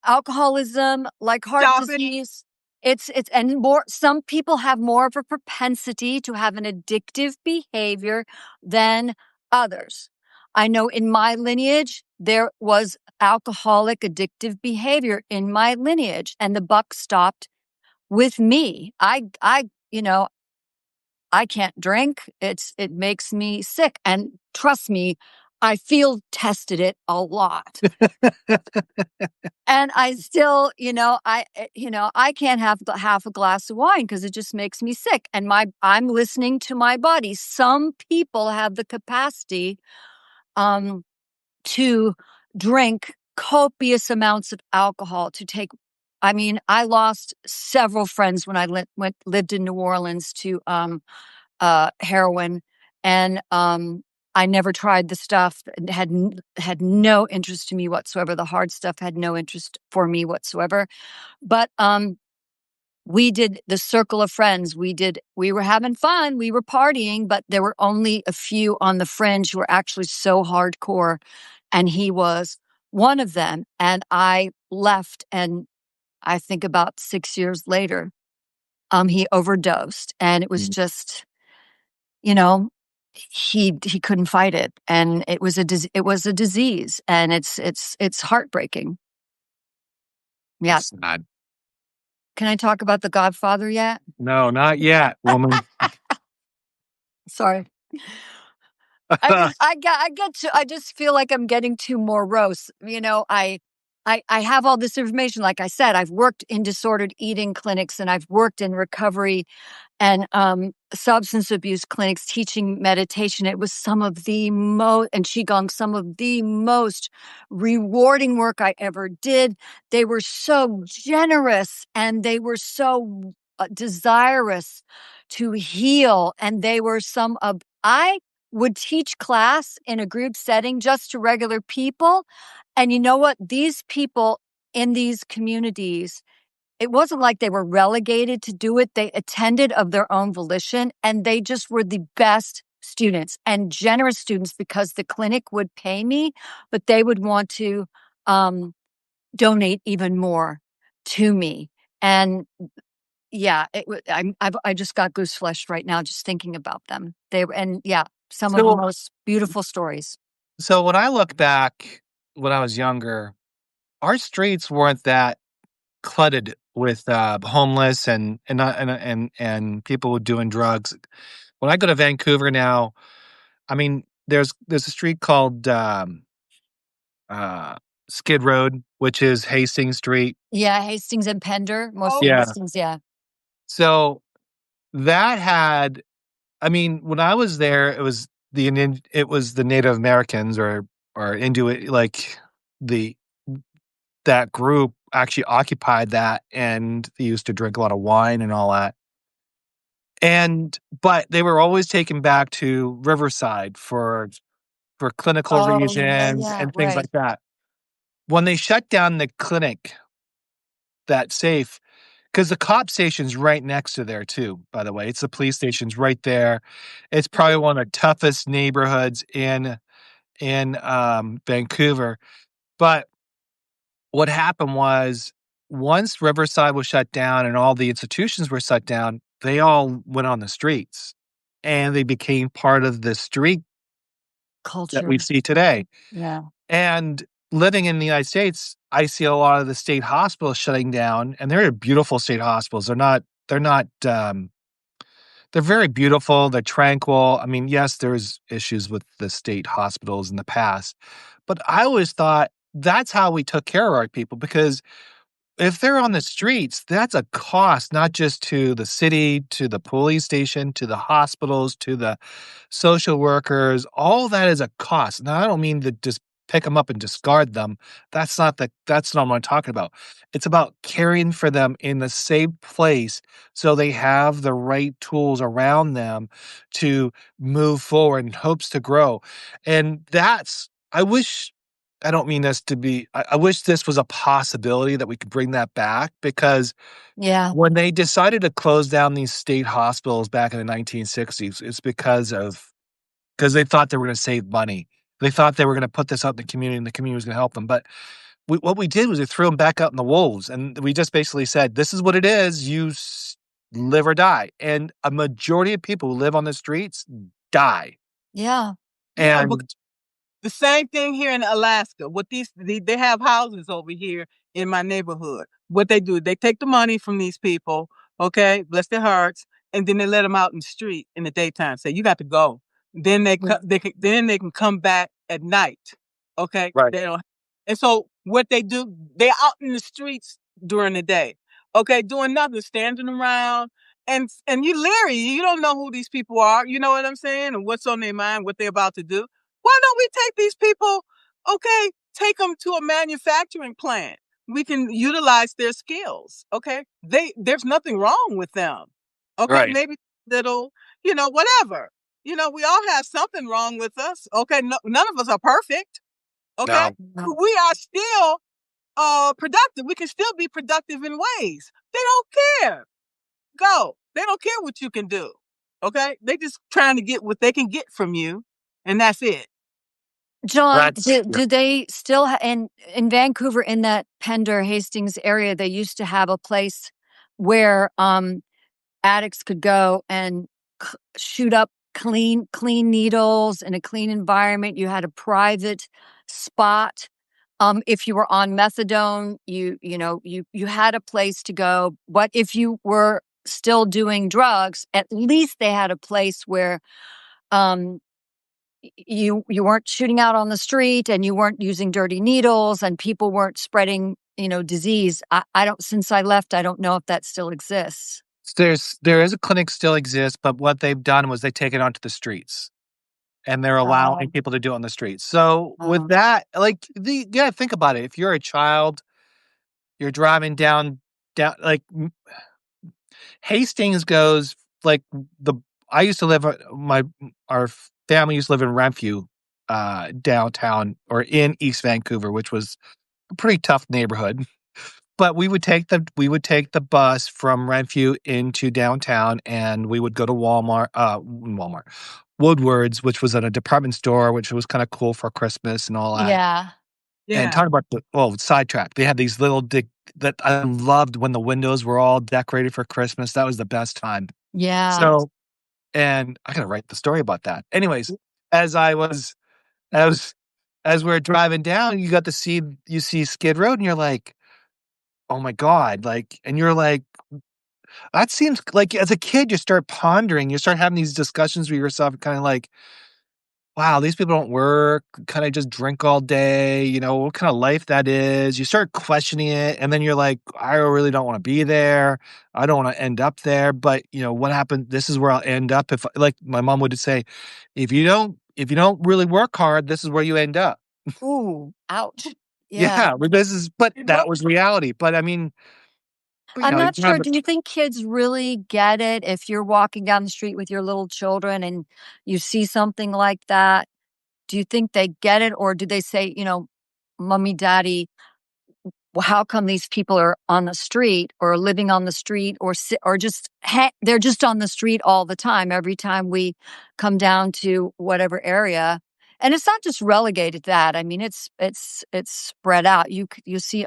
alcoholism, like heart disease. It's and more. Some people have more of a propensity to have an addictive behavior than others. I know in my lineage there was alcoholic addictive behavior in my lineage, and the buck stopped with me. I can't drink. It makes me sick. And trust me, I field tested it a lot. And I still, I can't have half a glass of wine because it just makes me sick. And I'm listening to my body. Some people have the capacity to drink copious amounts of alcohol, to take. I mean, I lost several friends when I lived in New Orleans to heroin, and I never tried the stuff. Had no interest in me whatsoever. The hard stuff had no interest for me whatsoever. But we did the circle of friends. We were having fun. We were partying, but there were only a few on the fringe who were actually so hardcore, and he was one of them. And I left, and I think about 6 years later, he overdosed, and it was just. He couldn't fight it, and it was a disease, and it's heartbreaking. Yeah. It's not. Can I talk about The Godfather yet? No, not yet, woman. Sorry. I just feel like I'm getting too morose. I have all this information. Like I said, I've worked in disordered eating clinics, and I've worked in recovery and substance abuse clinics teaching meditation. It was some of the most, and Qigong, some of the most rewarding work I ever did. They were so generous, and they were so desirous to heal. And I would teach class in a group setting just to regular people. And you know what? These people in these communities, it wasn't like they were relegated to do it. They attended of their own volition, and they just were the best students and generous students, because the clinic would pay me, but they would want to donate even more to me. And yeah, I just got goose flesh right now just thinking about them. Some of the most beautiful stories. So when I look back when I was younger, our streets weren't that cluttered with homeless and people doing drugs. When I go to Vancouver now, I mean, there's a street called uh, Skid Road, which is Hastings Street. Yeah, Hastings and Pender, mostly Yeah. Hastings, yeah. So that had, I mean, when I was there, it was the Native Americans or Inuit, like the that group actually occupied that, and they used to drink a lot of wine and all that. But they were always taken back to Riverside for clinical Oh, reasons yeah, and things right. like that. When they shut down the clinic, that safe, because the cop station's right next to there too, by the way. It's the police station's right there. It's probably one of the toughest neighborhoods in Vancouver. But what happened was once Riverside was shut down and all the institutions were shut down, they all went on the streets and they became part of the street that we Culture. see today. Yeah. And living in the United States, I see a lot of the state hospitals shutting down, and they're beautiful state hospitals. They're very beautiful. They're tranquil. I mean, yes, there's issues with the state hospitals in the past, but I always thought that's how we took care of our people, because if they're on the streets, that's a cost, not just to the city, to the police station, to the hospitals, to the social workers. All that is a cost. Now, I don't mean to just pick them up and discard them. That's not what I'm talking about. It's about caring for them in the same place so they have the right tools around them to move forward in hopes to grow. And I don't mean this to be, I wish this was a possibility that we could bring that back, because Yeah. when they decided to close down these state hospitals back in the 1960s, it's because they thought they were going to save money. They thought they were going to put this out in the community and the community was going to help them. But what we did was we threw them back out in the wolves, and we just basically said, this is what it is. Live or die. And a majority of people who live on the streets die. Yeah. Yeah, And the same thing here in Alaska. They have houses over here in my neighborhood. What they do, they take the money from these people, okay, bless their hearts, and then they let them out in the street in the daytime. Say, you got to go. Then then they can come back at night. Okay, right. they don't. And so what they do, they're out in the streets during the day. Okay, doing nothing, standing around, and you leery. You don't know who these people are. You know what I'm saying, and what's on their mind, what they're about to do. Why don't we take these people, okay, take them to a manufacturing plant? We can utilize their skills, okay? There's nothing wrong with them, okay? Right. Maybe little, whatever. We all have something wrong with us, okay? No, none of us are perfect, okay? No. We are still productive. We can still be productive in ways. They don't care. Go. They don't care what you can do, okay? They just trying to get what they can get from you, and that's it. John, do they still in Vancouver, in that Pender Hastings area, they used to have a place where addicts could go and shoot up clean needles in a clean environment. You had a private spot. If you were on methadone, you had a place to go. But if you were still doing drugs, at least they had a place where you weren't shooting out on the street, and you weren't using dirty needles, and people weren't spreading, disease. I don't, since I left, I don't know if that still exists. There is a clinic still exists, but what they've done was they take it onto the streets, and they're allowing people to do it on the streets. So with that, think about it. If you're a child, you're driving down, like Hastings goes, like I used to live, our family used to live in Renfrew, downtown, or in East Vancouver, which was a pretty tough neighborhood. But we would take the bus from Renfrew into downtown, and we would go to Woodward's, which was at a department store, which was kind of cool for Christmas and all that. Yeah. And talk about sidetrack. They had these little that I loved when the windows were all decorated for Christmas. That was the best time. Yeah. So, and I gotta write the story about that. Anyways, as we're driving down, you see Skid Road, and you're like, oh my God, like, and you're like, that seems like as a kid, you start pondering, you start having these discussions with yourself, kind of like, wow, these people don't work, kind of just drink all day, what kind of life that is. You start questioning it, and then you're like, I really don't want to be there. I don't want to end up there. But what happened? This is where I'll end up. If like my mom would say, if you don't really work hard, this is where you end up. Ooh, ouch. Yeah. Yeah, but that was reality. But I mean, I'm you not have sure. Do you think kids really get it if you're walking down the street with your little children and you see something like that? Do you think they get it, or do they say, "Mommy, Daddy, well, how come these people are on the street or living on the street or just they're just on the street all the time every time we come down to whatever area?" And it's not just relegated to that. I mean, it's spread out. You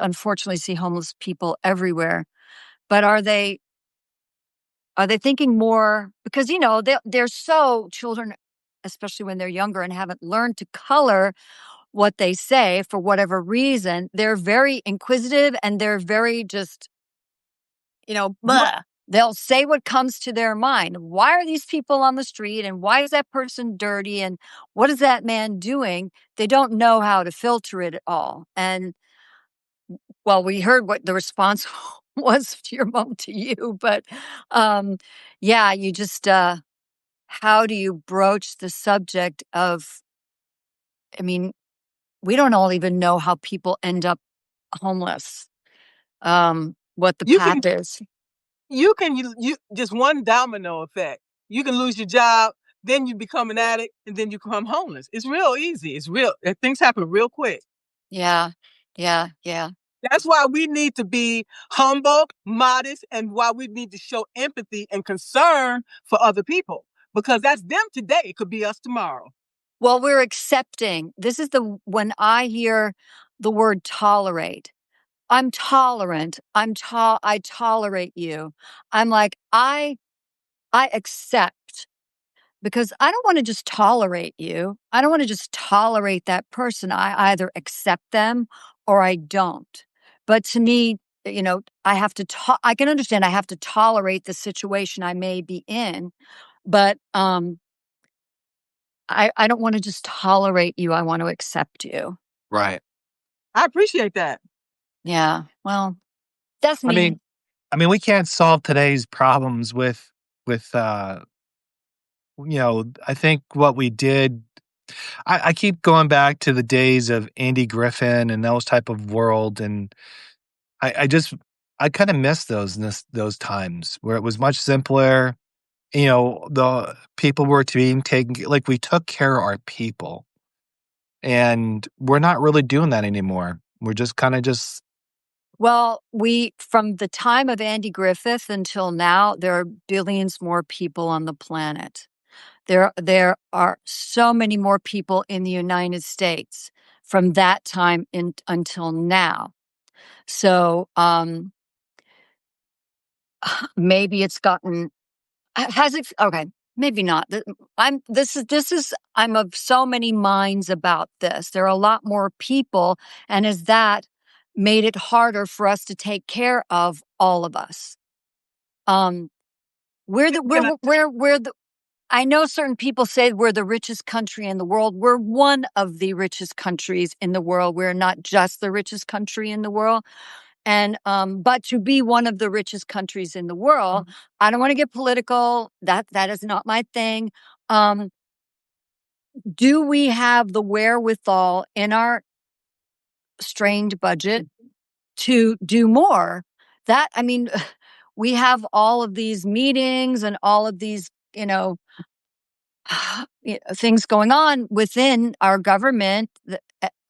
unfortunately see homeless people everywhere. But are they thinking more because they're so children, especially when they're younger and haven't learned to color what they say for whatever reason, they're very inquisitive and they're very just, blah. They'll say what comes to their mind. Why are these people on the street? And why is that person dirty? And what is that man doing? They don't know how to filter it at all. And well, we heard what the response was to your mom to you, but yeah, you just how do you broach the subject of, I mean, we don't all even know how people end up homeless, what the You can path is. you just one domino effect. You can lose your job, then you become an addict, and then you become homeless. It's real easy. It's real. Things happen real quick. Yeah. Yeah. Yeah. That's why we need to be humble, modest, and why we need to show empathy and concern for other people. Because that's them today. It could be us tomorrow. Well, we're accepting. This is when I hear the word tolerate. I'm tolerant. I tolerate you. I'm like, I accept because I don't want to just tolerate you. I don't want to just tolerate that person. I either accept them or I don't. But to me, I have to I can understand I have to tolerate the situation I may be in, but I don't want to just tolerate you. I want to accept you. right. I appreciate that. Yeah. Well, that's I me. mean, we can't solve today's problems with I think what we did. I keep going back to the days of Andy Griffin and those type of world, and I kind of miss those times where it was much simpler. The people were being taken, like we took care of our people, and we're not really doing that anymore. We're just kind of just Well, from the time of Andy Griffith until now, there are billions more people on the planet. There are so many more people in the United States from that time until now. So maybe it's gotten has it okay, maybe not. I'm of so many minds about this. There are a lot more people, and has that made it harder for us to take care of all of us? Um we're the I know certain people say we're the richest country in the world. We're one of the richest countries in the world. We're not just the richest country in the world. And but to be one of the richest countries in the world, I don't want to get political. That is not my thing. Um, do we have the wherewithal in our strained budget to do more? That I mean, we have all of these meetings and all of these, things going on within our government that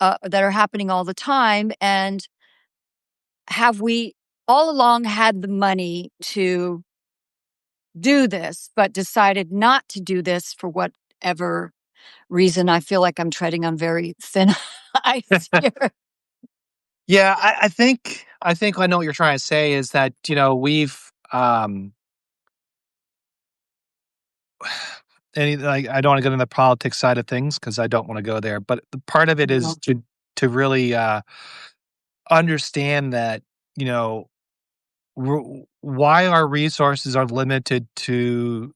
are happening all the time. And have we all along had the money to do this, but decided not to do this for whatever reason? I feel like I'm treading on very thin ice here. yeah. I think I know what you're trying to say is that we've and like I don't want to get into the politics side of things because I don't want to go there. But the part of it is to really understand that you know, why our resources are limited to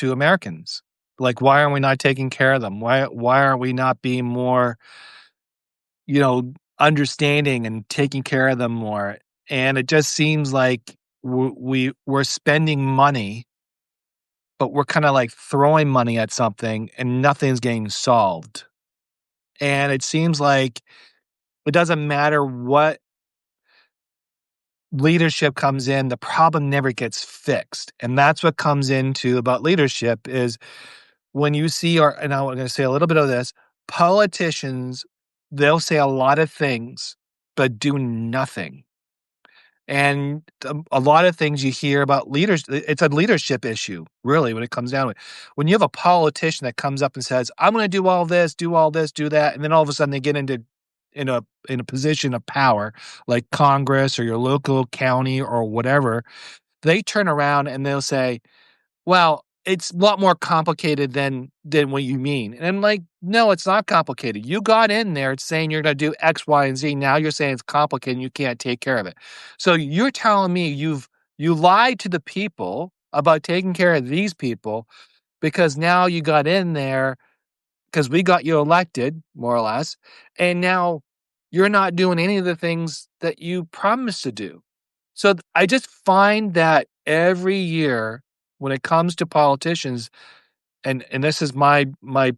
Americans. Like, why are we not taking care of them? Why are we not being more, understanding and taking care of them more? And it just seems like we're spending money, but we're kind of like throwing money at something and nothing's getting solved. And it seems like it doesn't matter what leadership comes in, the problem never gets fixed. And that's what comes into about leadership is when you see, and I'm going to say a little bit of this, politicians, they'll say a lot of things, but do nothing. And a lot of things you hear about leaders, it's a leadership issue, really, when it comes down to it. When you have a politician that comes up and says, I'm going to do all this, do that, and then all of a sudden they get in a position of power, like Congress or your local county or whatever, they turn around and they'll say, well, it's a lot more complicated than what you mean. And I'm like, no, it's not complicated. You got in there saying you're going to do X, Y, and Z. Now you're saying it's complicated and you can't take care of it. So you're telling me you lied to the people about taking care of these people because now you got in there because we got you elected, more or less, and now you're not doing any of the things that you promised to do. So I just find that every year when it comes to politicians, and this is my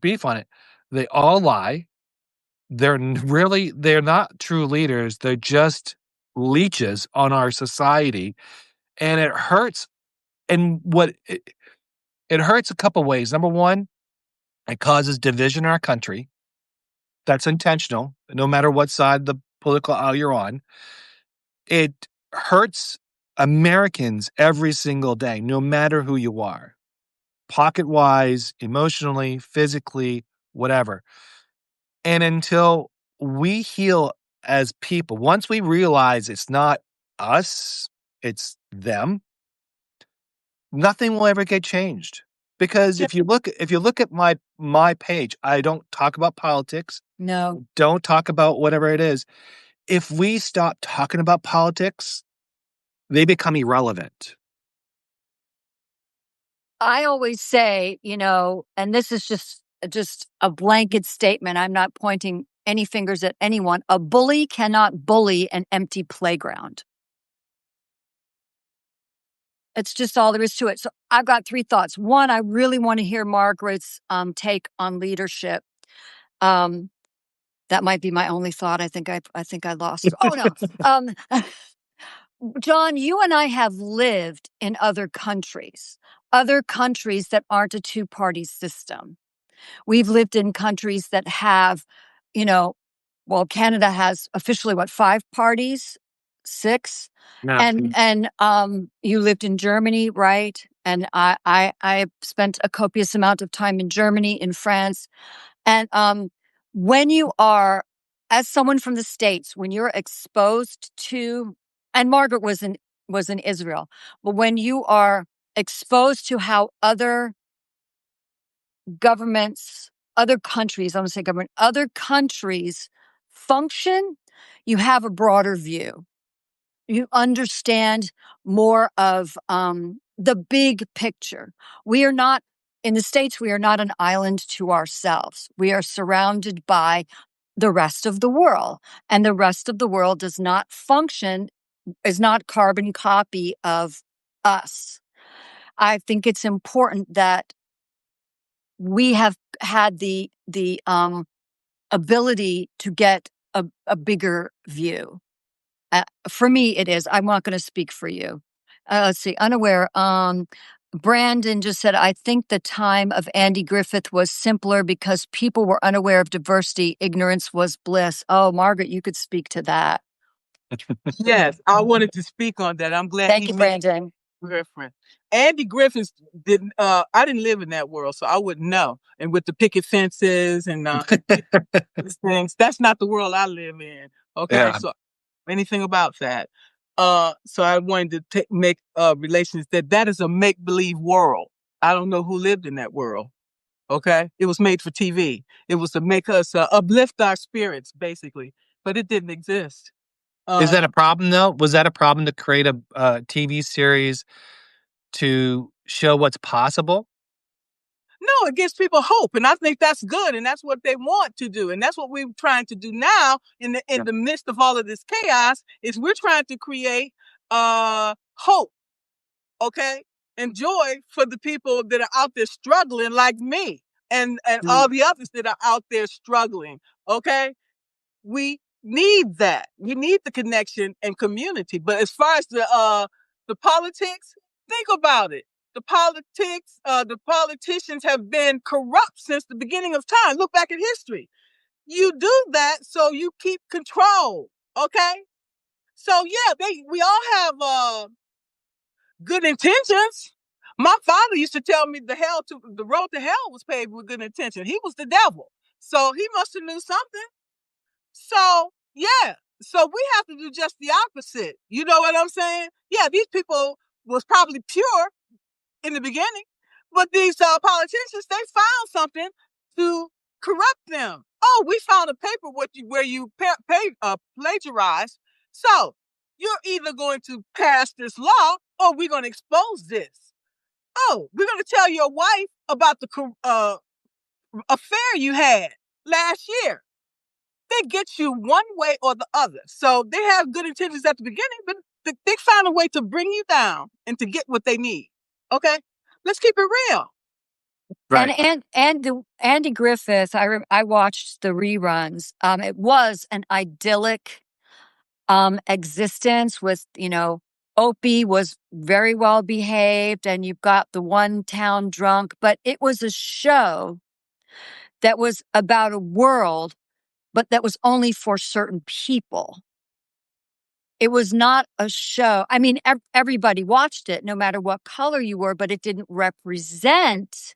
beef on it, they all lie. They're not true leaders. They're just leeches on our society, and it hurts. And it hurts a couple ways. Number one, it causes division in our country. That's intentional, no matter what side of the political aisle you're on. It hurts Americans every single day, no matter who you are, pocket-wise, emotionally, physically, whatever. And until we heal as people, once we realize it's not us, it's them, nothing will ever get changed. Because if you look at my page, I don't talk about politics. No. Don't talk about whatever it is. If we stop talking about politics, they become irrelevant. I always say, and this is just a blanket statement. I'm not pointing any fingers at anyone. A bully cannot bully an empty playground. It's just all there is to it. So I've got 3 thoughts. One, I really want to hear Margaret's take on leadership. That might be my only thought. I think I lost. Oh no. John, you and I have lived in other countries that aren't a two-party system. We've lived in countries that have, Canada has officially 5 parties, 6, Yeah. and you lived in Germany, right? And I spent a copious amount of time in Germany, in France, and when you are, as someone from the States, when you're exposed to, and Margaret was in Israel, but when you are exposed to how other governments, other countries, I'm going to say government, other countries function, you have a broader view. You understand more of the big picture. We are not, in the States, we are not an island to ourselves. We are surrounded by the rest of the world. And the rest of the world does not function, is not carbon copy of us. I think it's important that we have had the ability to get a bigger view. For me, it is. I'm not going to speak for you. Let's see. Unaware. Brandon just said, I think the time of Andy Griffith was simpler because people were unaware of diversity. Ignorance was bliss. Oh, Margaret, you could speak to that. Yes, I wanted to speak on that. I'm glad. Thank you, Brandon. Reference. Andy Griffith didn't. I didn't live in that world, so I wouldn't know. And with the picket fences and these things, that's not the world I live in. Okay, Yeah. so anything about that. So I wanted to make relations that is a make believe world. I don't know who lived in that world. Okay, it was made for TV. It was to make us uplift our spirits, basically, but it didn't exist. Is that a problem though? Was that a problem to create a TV series to show what's possible? No, it gives people hope, and I think that's good, and that's what they want to do, and that's what we're trying to do now in the midst of all of this chaos. Is we're trying to create hope, okay, and joy for the people that are out there struggling, like me, and all the others that are out there struggling. Okay, we need that. We need the connection and community. But as far as the politics, think about it. The politicians have been corrupt since the beginning of time. Look back at history. You do that so you keep control. Okay? So yeah, we all have good intentions. My father used to tell me the road to hell was paved with good intention. He was the devil. So he must have knew something. So yeah. So we have to do just the opposite. You know what I'm saying? Yeah, these people was probably pure in the beginning, but these politicians, they found something to corrupt them. Oh, we found a paper where you plagiarized. So you're either going to pass this law or we're going to expose this. Oh, we're going to tell your wife about the affair you had last year. They get you one way or the other. So they have good intentions at the beginning, but they find a way to bring you down and to get what they need. Okay, let's keep it real. Right. And Andy Griffith, I watched the reruns. It was an idyllic existence with, Opie was very well behaved, and you've got the one town drunk, but it was a show that was about a world, but that was only for certain people. It was not a show. I mean, everybody watched it, no matter what color you were, but it didn't represent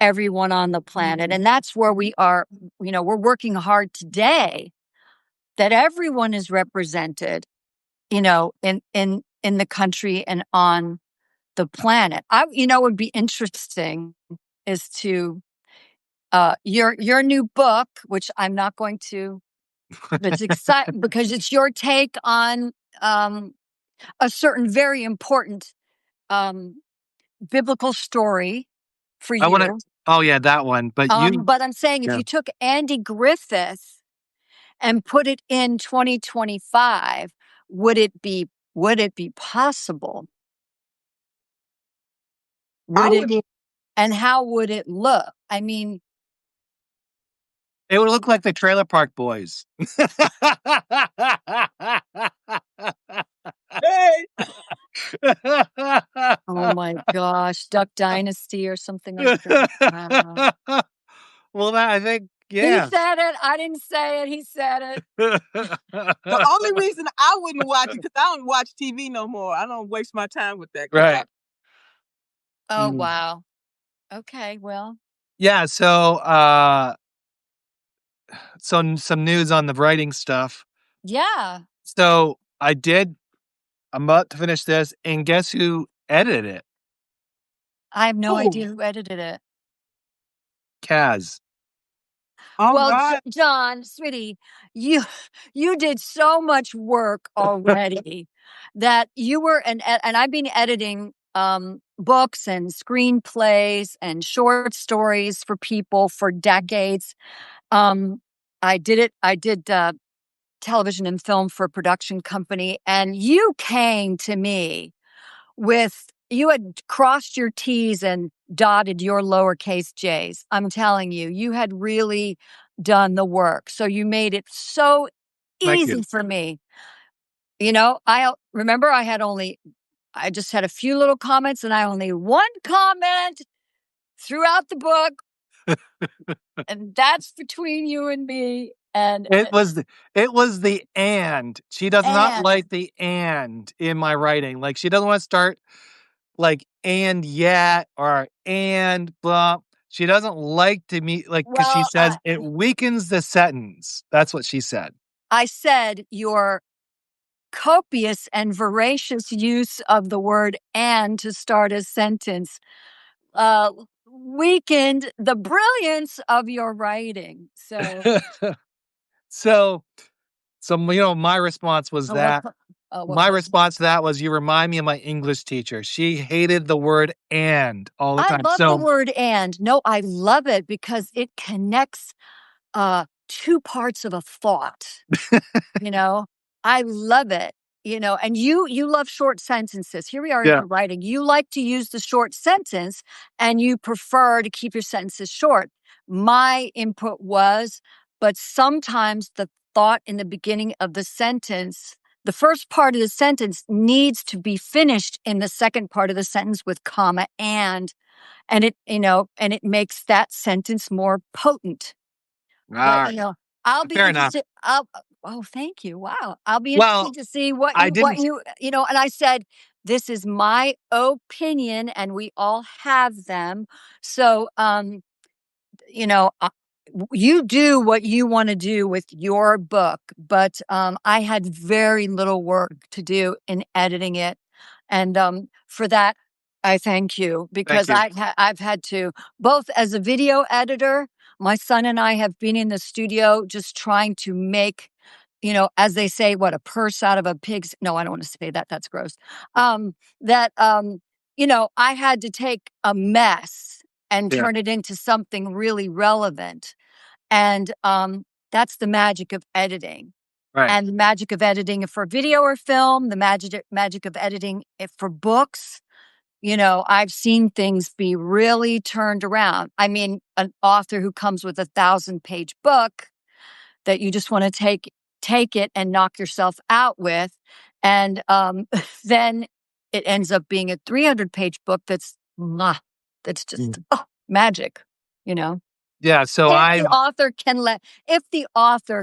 everyone on the planet. And that's where we are, we're working hard today that everyone is represented, in the country and on the planet. Would be interesting is to your new book, which I'm not going to. It's exciting because it's your take on a certain very important biblical story for you. Oh yeah, that one. But but I'm saying if you took Andy Griffith and put it in 2025, would it be possible? And how would it look? I mean, it would look like the Trailer Park Boys. Hey. Oh my gosh, Duck Dynasty or something like that. Well, I think, yeah. He said it. I didn't say it. He said it. The only reason I wouldn't watch it because I don't watch TV no more. I don't waste my time with that. Right. Oh wow. Okay. Well. Yeah. So, some news on the writing stuff. Yeah. So I'm about to finish this, and guess who edited it? I have no idea who edited it. KaZ. Right. John, sweetie, you did so much work already that you were and I've been editing books and screenplays and short stories for people for decades. I did television and film for a production company, and you came to me you had crossed your T's and dotted your lowercase j's. I'm telling you, you had really done the work. So you made it so easy for me. I remember I just had a few little comments, and I only one comment throughout the book. And that's between you and me. And it was the and. She does not like the and in my writing. Like, she doesn't want to start like and yet or and blah. She doesn't like to meet because she says it weakens the sentence. That's what she said. I said your copious and voracious use of the word and to start a sentence weakened the brilliance of your writing. So So, my response was that my response to that was, you remind me of my English teacher. She hated the word "and" all the I time. love the So word "and." No, I love it because it connects two parts of a thought. I love it. And you love short sentences. Here we are in yeah, your writing. You like to use the short sentence, and you prefer to keep your sentences short. My input was, but sometimes the thought in the beginning of the sentence, the first part of the sentence needs to be finished in the second part of the sentence with comma and it makes that sentence more potent. all But, right, I'll be fair enough. interested. Oh, thank you. Wow. I'll be Well, interested to see what I what didn't. and I said, this is my opinion and we all have them. So, you do what you want to do with your book, but I had very little work to do in editing it, and for that, I thank you Thank because you. I've had to both as a video editor. My son and I have been in the studio just trying to make, as they say, what a purse out of a pig's. No, I don't want to say that. That's gross. That I had to take a mess and Yeah, turn it into something really relevant. And that's the magic of editing. right. And the magic of editing for video or film, the magic of editing for books. I've seen things be really turned around. I mean, an author who comes with 1,000-page book that you just want to take it and knock yourself out with, and then it ends up being a 300-page book that's just magic. You know. Yeah. So If the I've author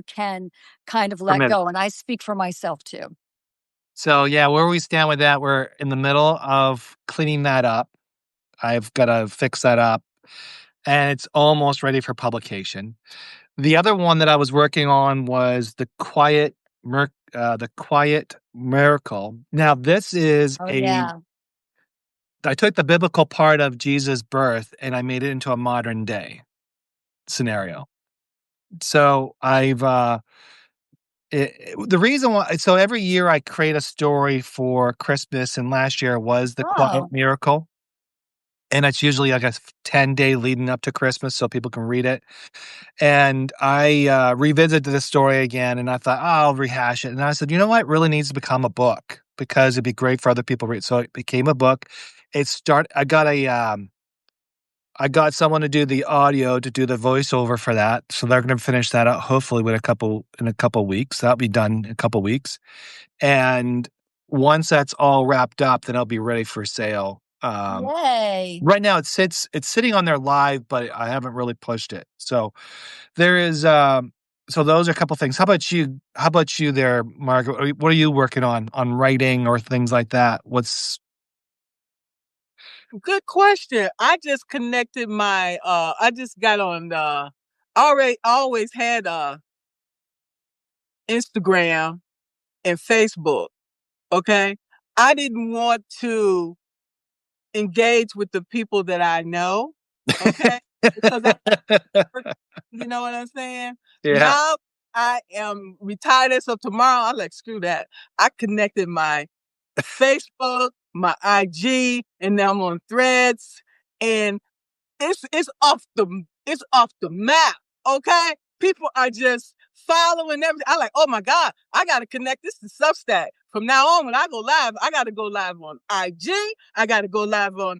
can kind of let permitted. go, and I speak for myself too. So yeah, where we stand with that, we're in the middle of cleaning that up. I've got to fix that up, and it's almost ready for publication. The other one that I was working on was the Quiet Miracle. Now, this is Oh, yeah. I took the biblical part of Jesus' birth and I made it into a modern day scenario. So the reason why, so every year I create a story for Christmas, and last year was the Quiet Oh. Miracle. And it's usually like a 10-day leading up to Christmas so people can read it. And I revisited this story again, and I thought, I'll rehash it. And I said, you know what? It really needs to become a book because it'd be great for other people to read. So it became a book. I got someone to do the audio, to do the voiceover for that. So they're going to finish that out hopefully in a couple weeks. That'll be done in a couple weeks. And once that's all wrapped up, then it'll be ready for sale. Yay. Right now it's sitting on there live, but I haven't really pushed it. So there is so those are a couple things. How about you? How about you there, Margaret? What are you working on writing or things like that? Good question. I just connected I just got on always had Instagram and Facebook. Okay. I didn't want to engage with the people that I know. Okay. Because you know what I'm saying? Yeah. Now I am retired as of tomorrow. I'm like, screw that. I connected my Facebook, my IG, and now I'm on Threads, and it's off the map. Okay, people are just following everything. I like, oh my god, I got to connect this to Substack. From now on, when I go live, I got to go live on IG. I got to go live on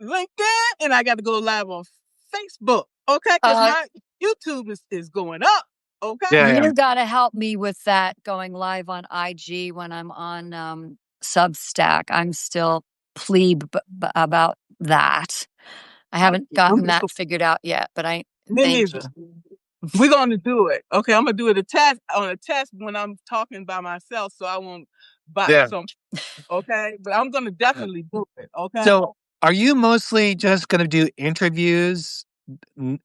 LinkedIn, and I got to go live on Facebook. Okay, because my YouTube is going up. Okay. Yeah. You got to help me with that going live on IG when I'm on Substack. I'm still plebe about that. I haven't gotten that figured out yet, but Me thank neither. you. We're going to do it. Okay, I'm going to do it on a test when I'm talking by myself, so I won't bite Yeah. some. Okay, but I'm going to definitely do it. Okay. So are you mostly just going to do interviews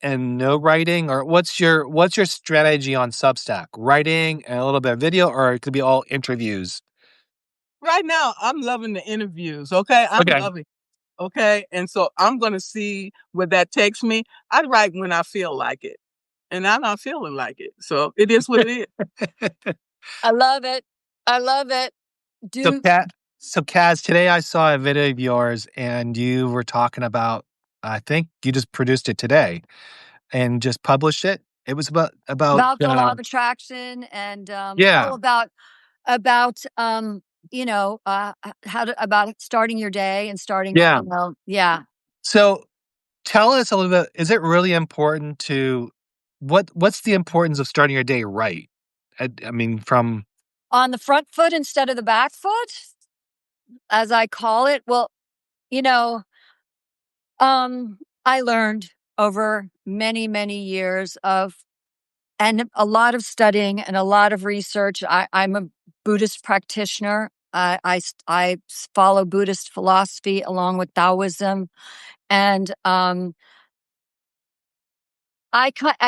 and no writing, or what's your strategy on Substack? Writing and a little bit of video, or it could be all interviews? Right now, I'm loving the interviews. Okay, I'm Okay. loving. Okay, and so I'm going to see where that takes me. I write when I feel like it. and I'm not feeling like it. So it is what it is. I love it. I love it. So KaZ, today I saw a video of yours and you were talking about, I think you just produced it today and just published it. It was about About the law of attraction and yeah. about about starting your day and starting Yeah. yeah. So tell us a little bit, is it really important to what's the importance of starting your day right? I mean, from On the front foot instead of the back foot, as I call it. Well, you know, I learned over many, many years and a lot of studying and a lot of research. I'm a Buddhist practitioner. I follow Buddhist philosophy along with Taoism, and I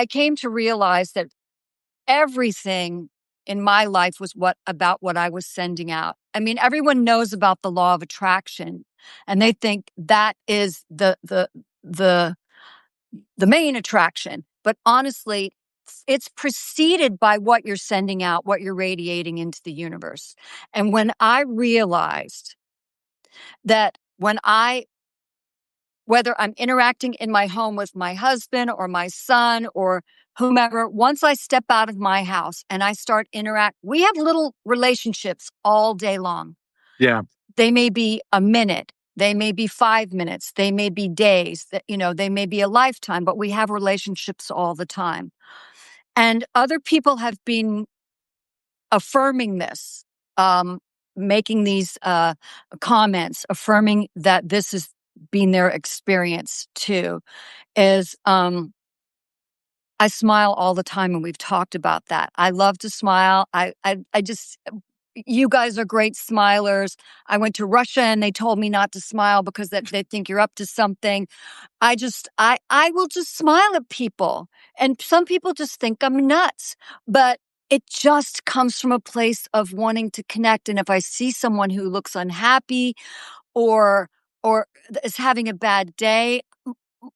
came to realize that everything in my life was about what I was sending out. I mean, everyone knows about the law of attraction, and they think that is the main attraction. But honestly, it's preceded by what you're sending out, what you're radiating into the universe. And when I realized that whether I'm interacting in my home with my husband or my son or whomever, once I step out of my house and I start we have little relationships all day long. yeah. They may be a minute, they may be 5 minutes, they may be days, they may be a lifetime, but we have relationships all the time. And other people have been affirming this, making these comments, affirming that this has been their experience too, is I smile all the time, and we've talked about that. I love to smile. I just, you guys are great smilers. I went to Russia and they told me not to smile because they think you're up to something. I will just smile at people. And some people just think I'm nuts, but it just comes from a place of wanting to connect. And if I see someone who looks unhappy or is having a bad day,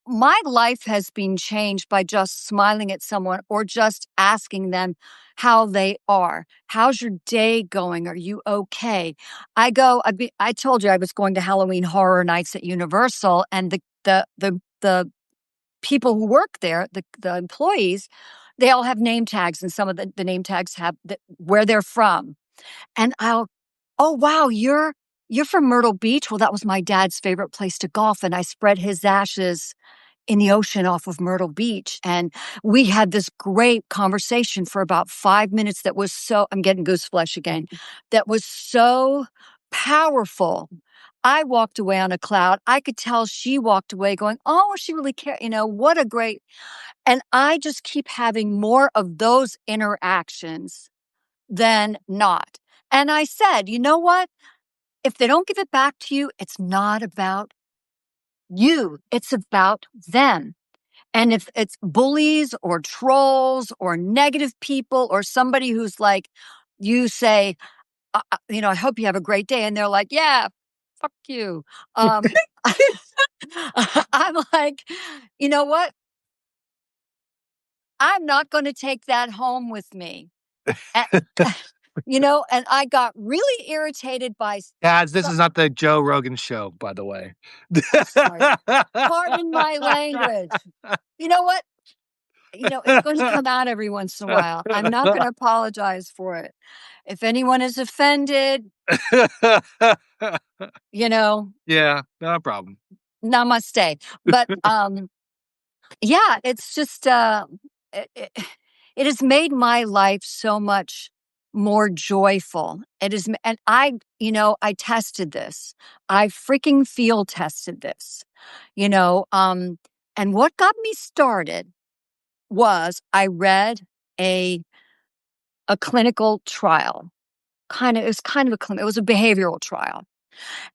my life has been changed by just smiling at someone or just asking them how they are. How's your day going? Are you okay? I told you I was going to Halloween Horror Nights at Universal, and the people who work there, the employees, they all have name tags, and some of the name tags have where they're from. And oh wow, you're from Myrtle Beach. Well, that was my dad's favorite place to golf, and I spread his ashes in the ocean off of Myrtle Beach. And we had this great conversation for about 5 minutes that was I'm getting goose flesh again, that was so powerful. I walked away on a cloud. I could tell she walked away going, oh, she really cared. What a great, and I just keep having more of those interactions than not. And I said, you know what? If they don't give it back to you, it's not about you. It's about them. And if it's bullies or trolls or negative people or somebody who's like, you say, I hope you have a great day. And they're like, yeah, fuck you. I'm like, you know what? I'm not going to take that home with me. And, and I got really irritated by. KaZ, this is not the Joe Rogan show, by the way. Sorry. Pardon my language. You know what? It's going to come out every once in a while. I'm not going to apologize for it. If anyone is offended, yeah, no problem. Namaste. But yeah, it's just it has made my life so much more joyful. It is, and I tested this. I freaking field tested this. And what got me started was I read a clinical trial. It was a behavioral trial.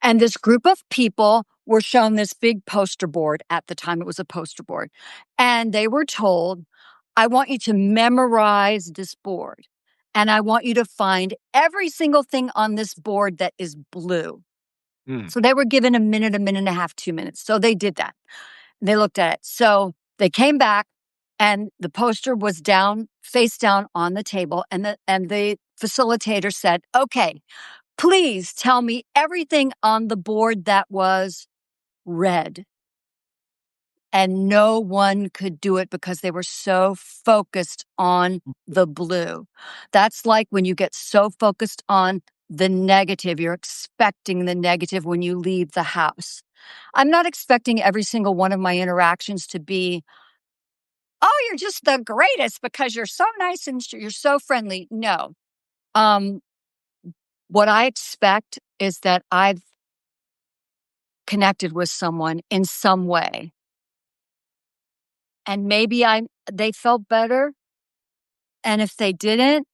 And this group of people were shown this big poster board. At the time, it was a poster board. And they were told, I want you to memorize this board. And I want you to find every single thing on this board that is blue. So they were given a minute and a half, 2 minutes. So they did that. They looked at it. So they came back And the poster was down, face down on the table. And the facilitator said, okay, please tell me everything on the board that was red. And no one could do it because they were so focused on the blue. That's like when you get so focused on the negative, you're expecting the negative when you leave the house. I'm not expecting every single one of my interactions to be, oh, you're just the greatest because you're so nice and you're so friendly. No. What I expect is that I've connected with someone in some way. And maybe they felt better. And if they didn't,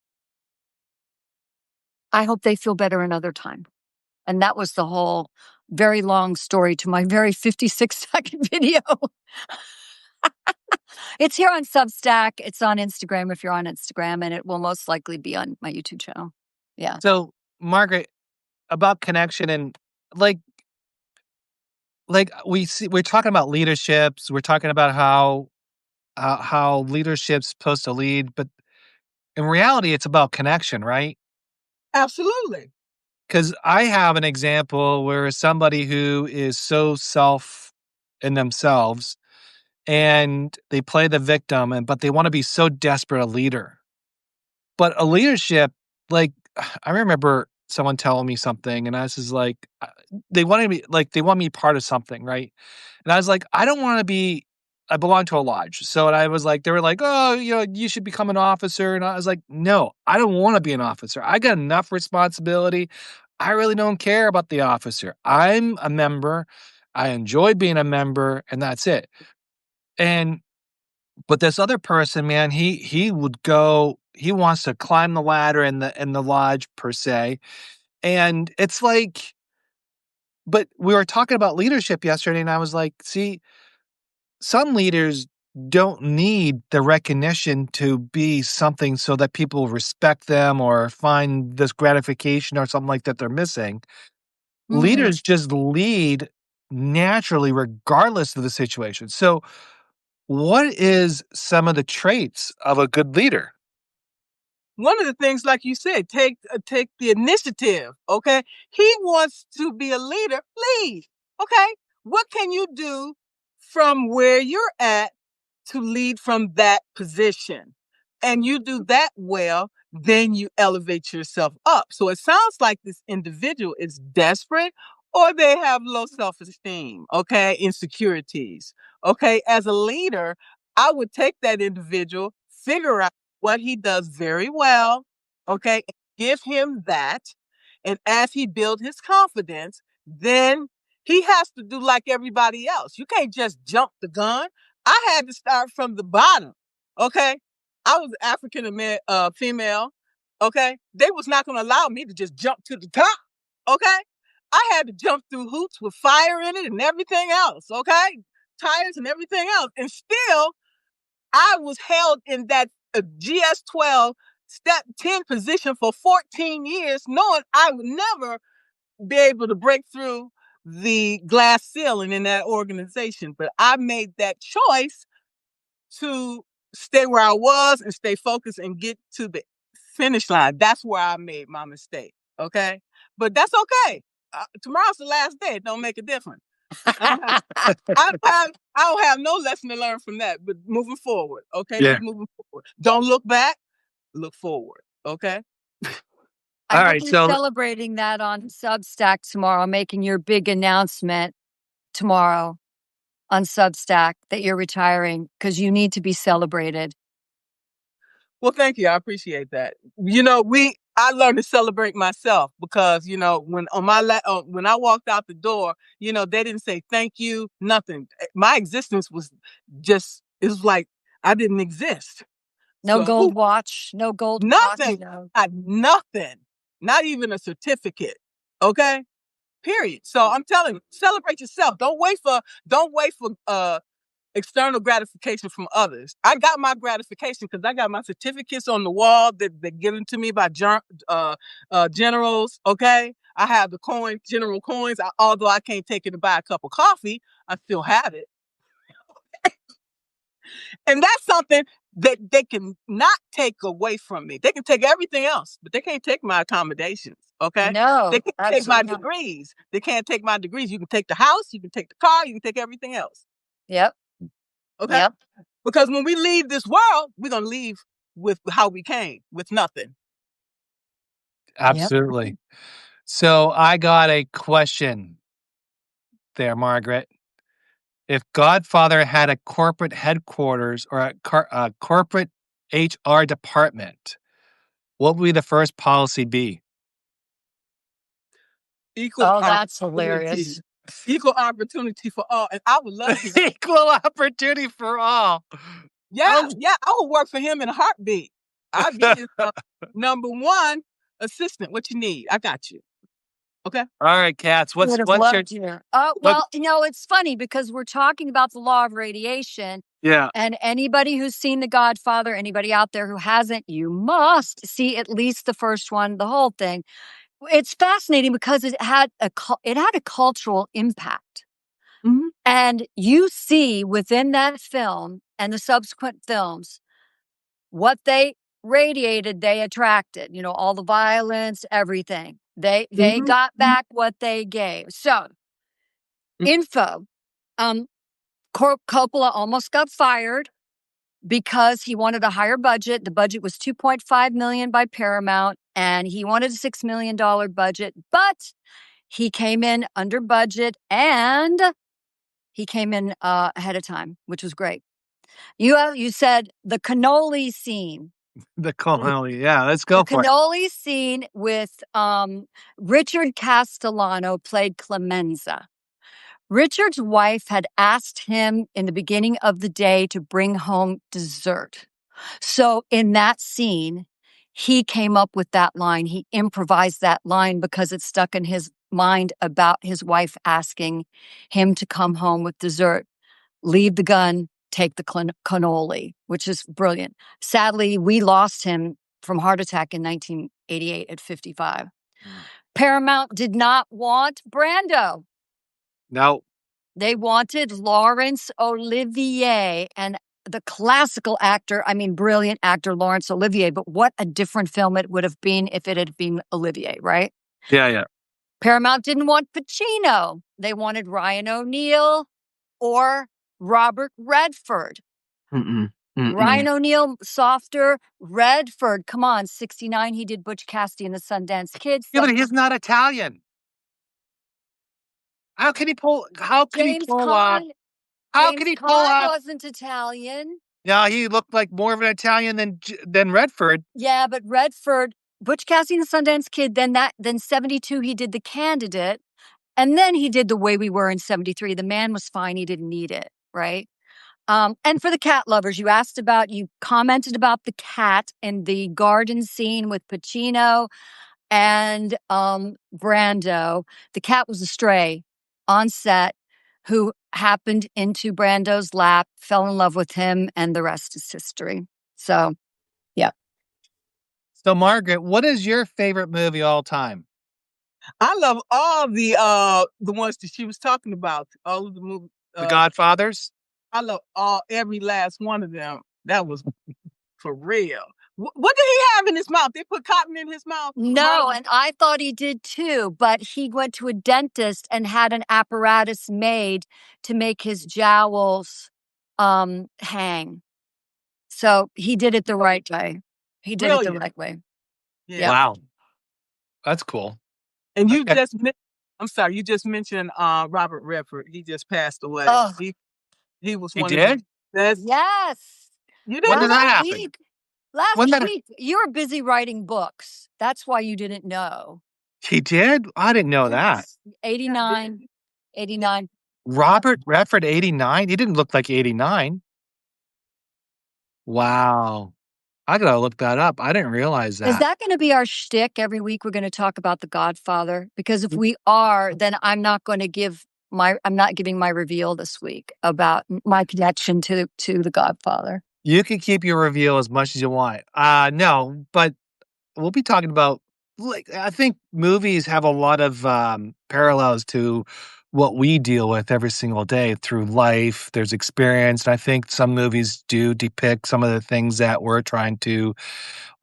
I hope they feel better another time. And that was the whole very long story to my very 56-second video. It's here on Substack. It's on Instagram if you're on Instagram, and it will most likely be on my YouTube channel. Yeah. So, Margaret, about connection and like we're talking about leaderships. We're talking about how leadership's supposed to lead, but in reality, it's about connection, right? Absolutely. Because I have an example where somebody who is so self in themselves and they play the victim, but they want to be so desperate a leader. But a leadership, like I remember someone telling me something, and I was just like, they want me part of something, right? And I was like, I don't want to be. I belong to a lodge, so I was like, they were like, oh, you should become an officer, and I was like, no, I don't want to be an officer. I got enough responsibility. I really don't care about the officer. I'm a member. I enjoy being a member, and that's it. But this other person, man, he would go. He wants to climb the ladder in the lodge per se, and it's like. But we were talking about leadership yesterday, and I was like, see, some leaders don't need the recognition to be something so that people respect them or find this gratification or something like that they're missing. Leaders just lead naturally, regardless of the situation. So, what is some of the traits of a good leader? One of the things, like you said, take the initiative. Okay, he wants to be a leader. Lead. Okay, what can you do from where you're at to lead from that position? And you do that well, then you elevate yourself up. So it sounds like this individual is desperate or they have low self-esteem, okay, insecurities. Okay, as a leader, I would take that individual, figure out what he does very well, okay, give him that. And as he builds his confidence, then he has to do like everybody else. You can't just jump the gun. I had to start from the bottom, okay? I was African female, okay? They was not going to allow me to just jump to the top, okay? I had to jump through hoops with fire in it and everything else, okay? Tires and everything else. And still, I was held in that GS12 step 10 position for 14 years, knowing I would never be able to break through the glass ceiling in that organization. But I made that choice to stay where I was and stay focused and get to the finish line. That's where I made my mistake. Okay. But that's okay. Tomorrow's the last day. It don't make a difference. I don't have no lesson to learn from that, but moving forward. Okay. Yeah. Keep moving forward. Don't look back. Look forward. Okay. I hope you're celebrating that on Substack tomorrow, making your big announcement tomorrow on Substack that you're retiring because you need to be celebrated. Well, thank you. I appreciate that. I learned to celebrate myself because, when when I walked out the door, they didn't say thank you, nothing. My existence was it was like I didn't exist. No gold watch, no gold nothing, watch, nothing, not even a certificate. Okay, period. So I'm telling you, celebrate yourself. Don't wait for external gratification from others. I got my gratification because I got my certificates on the wall that they're given to me by generals. Okay, I have the general coins. Although I can't take it to buy a cup of coffee, I still have it. And that's something that they can not take away from me. They can take everything else, but they can't take my accommodations. Okay. No, They can't take my absolutely not. degrees. They can't take my degrees. You can take the house, you can take the car, you can take everything else. Yep. Okay. Yep. Because when we leave this world, we're gonna leave with how we came, with nothing. Absolutely. So I got a question there, Margaret. If Godfather had a corporate headquarters or a corporate HR department, what would be the first policy be? Equal Oh, that's opportunity. hilarious. Equal opportunity for all. And I would love to. Equal opportunity for all. Yeah, Oh. I would work for him in a heartbeat. I'd be his number one assistant. What you need, I got you. Okay. All right, Katz. Would have What's your loved you. Oh, what? well, it's funny because we're talking about the law of radiation. Yeah. And anybody who's seen The Godfather, anybody out there who hasn't, you must see at least the first one, the whole thing. It's fascinating because it had a cultural impact. Mhm. And you see within that film and the subsequent films what they radiated, they attracted, all the violence, everything. They Mhm. got back what they gave. So, Mhm. info. Coppola almost got fired because he wanted a higher budget. The budget was $2.5 million by Paramount, and he wanted a $6 million budget, but he came in under budget and he came in ahead of time, which was great. You said the cannoli scene. The cannoli. Yeah, let's go The for it. cannoli scene with Richard Castellano played Clemenza. Richard's wife had asked him in the beginning of the day to bring home dessert. So in that scene, he came up with that line. He improvised that line because it stuck in his mind about his wife asking him to come home with dessert. Leave the gun, take the cannoli, which is brilliant. Sadly, we lost him from heart attack in 1988 at 55. Paramount did not want Brando. No. They wanted Laurence Olivier, and the classical actor, brilliant actor Laurence Olivier, but what a different film it would have been if it had been Olivier, right? Yeah, yeah. Paramount didn't want Pacino. They wanted Ryan O'Neal or Robert Redford. Ryan O'Neal, softer. Redford, come on, 69, he did Butch Cassidy and the Sundance Kid. Yeah, but he's not Italian. How can he pull off? James Caan wasn't Italian. Yeah, he looked like more of an Italian than Redford. Yeah, but Redford, Butch Cassidy and the Sundance Kid, then 72, he did The Candidate. And then he did The Way We Were in 73. The man was fine. He didn't need it, right? And for the cat lovers, you commented about the cat in the garden scene with Pacino and Brando. The cat was a stray on set who happened into Brando's lap, fell in love with him, and the rest is history. So, yeah. So, Margaret, what is your favorite movie all time? I love all the ones that she was talking about. All of the movies. The Godfathers? I love every last one of them. That was for real. What did he have in his mouth? They put cotton in his mouth? No, and I thought he did too, but he went to a dentist and had an apparatus made to make his jowls hang. So he did it the right way. He did it the right way. Yeah. Yep. Wow. That's cool. And you just mentioned Robert Redford. He just passed away. Oh. He was He one did? of the Yes. You When didn't did that happen? Last week, you were busy writing books. That's why you didn't know. He did? I didn't know that. 89. Robert Redford, 89? He didn't look like 89. Wow. I gotta look that up. I didn't realize that. Is that going to be our shtick every week? We're going to talk about The Godfather? Because if we are, then I'm not giving my reveal this week about my connection to The Godfather. You can keep your reveal as much as you want. No, but we'll be talking about, I think movies have a lot of parallels to what we deal with every single day through life. There's experience. And I think some movies do depict some of the things that we're trying to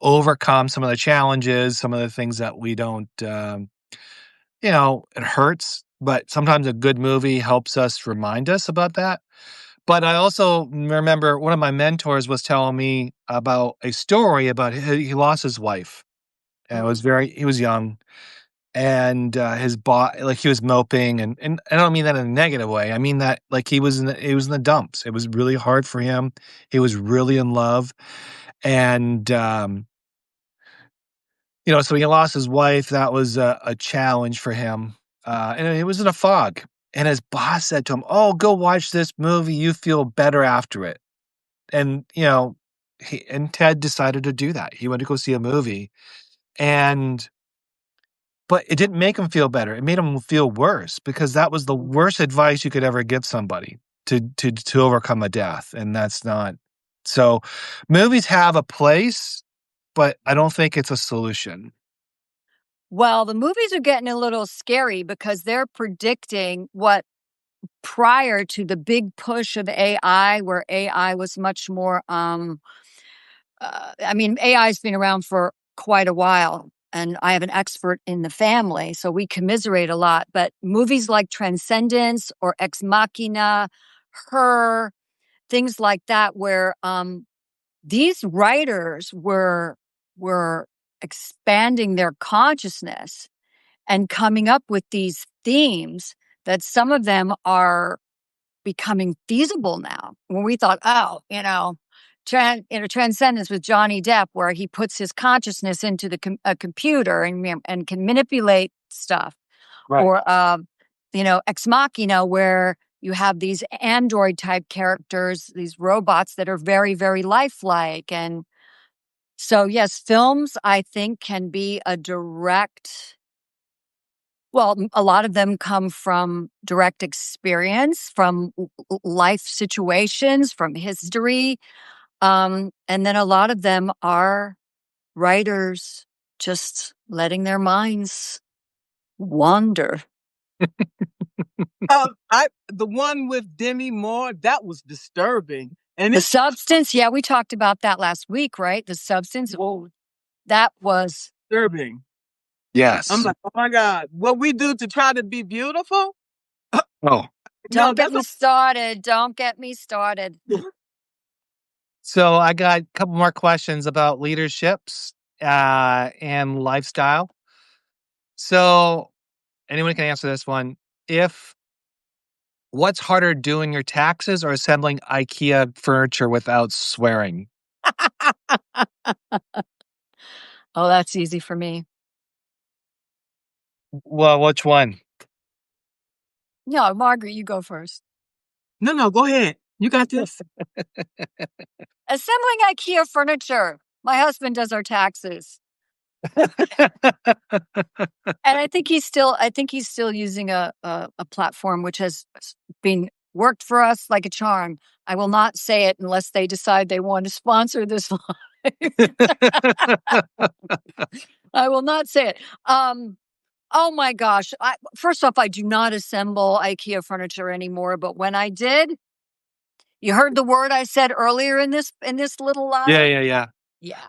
overcome, some of the challenges, some of the things that we don't, it hurts. But sometimes a good movie helps us remind us about that. But I also remember one of my mentors was telling me about a story about he lost his wife. And he was young. And his like he was moping, and I don't mean that in a negative way. I mean that like he was in the dumps. It was really hard for him. He was really in love, and so he lost his wife. That was a challenge for him, and it was in a fog. And his boss said to him, "Oh, go watch this movie. You feel better after it." And Ted decided to do that. He went to go see a movie, but it didn't make him feel better. It made him feel worse because that was the worst advice you could ever give somebody to overcome a death, and that's not. So, movies have a place, but I don't think it's a solution. Well, the movies are getting a little scary because they're predicting what prior to the big push of AI, where AI was much more, AI's been around for quite a while, and I have an expert in the family, so we commiserate a lot. But movies like Transcendence or Ex Machina, Her, things like that, where these writers were expanding their consciousness and coming up with these themes that some of them are becoming feasible now. When we thought, Transcendence with Johnny Depp, where he puts his consciousness into a computer and can manipulate stuff, Right. or Ex Machina, where you have these android type characters, these robots that are very, very lifelike. And so, yes, films, I think, can be a lot of them come from direct experience, from life situations, from history. And then a lot of them are writers just letting their minds wander. The one with Demi Moore, that was disturbing. And The Substance, yeah, we talked about that last week, right? The Substance, that was disturbing. Yes. I'm like, oh my God, what we do to try to be beautiful? Oh. Don't get me started. Don't get me started. So I got a couple more questions about leaderships and lifestyle. So anyone can answer this one. What's harder, doing your taxes or assembling IKEA furniture without swearing? Oh, that's easy for me. Well, which one? No, Margaret, you go first. No, go ahead. You got this. Assembling IKEA furniture. My husband does our taxes. And I think he's still using a platform which has been worked for us like a charm. I will not say it unless they decide they want to sponsor this live. I will not say it. Oh my gosh. First off, I do not assemble IKEA furniture anymore, but when I did, you heard the word I said earlier in this little live? Yeah. Yeah.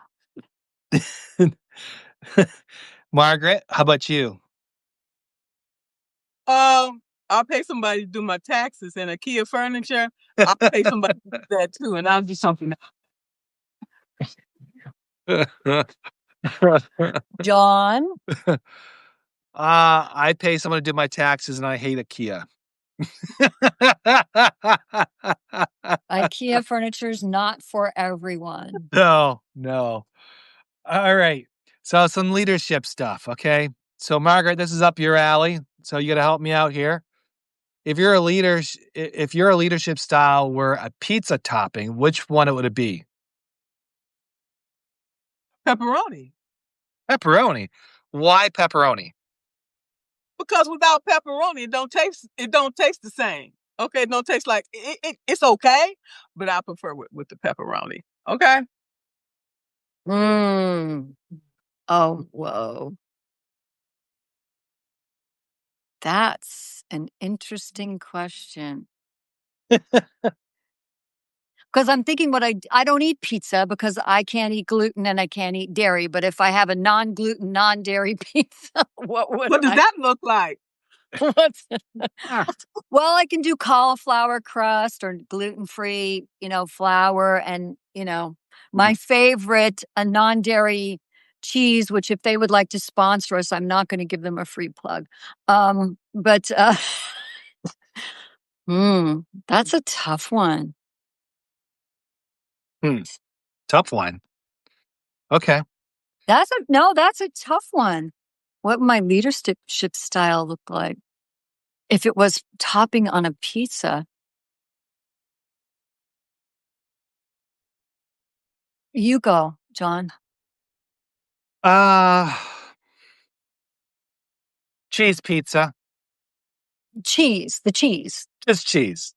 Margaret, how about you? I'll pay somebody to do my taxes and IKEA furniture. I'll pay somebody to do that too, and I'll do something else. John? I pay someone to do my taxes, and I hate IKEA. IKEA furniture is not for everyone. No. All right. So some leadership stuff, okay? So Margaret, this is up your alley. So you got to help me out here. If your leadership style were a pizza topping, which one would it be? Pepperoni. Pepperoni. Why pepperoni? Because without pepperoni, it don't taste the same. Okay, it don't taste like it's okay, but I prefer with the pepperoni. Okay. Oh, whoa. That's an interesting question. Because I'm thinking I don't eat pizza because I can't eat gluten and I can't eat dairy. But if I have a non-gluten, non-dairy pizza, what would What does that look like? what's Ah, Well, I can do cauliflower crust or gluten-free, flour and, my favorite, a non-dairy cheese, which if they would like to sponsor us, I'm not gonna give them a free plug. But, that's a tough one. tough one. Okay. That's a tough one. What would my leadership style look like if it was topping on a pizza? You go, John. Uh, cheese pizza. The cheese. Just cheese.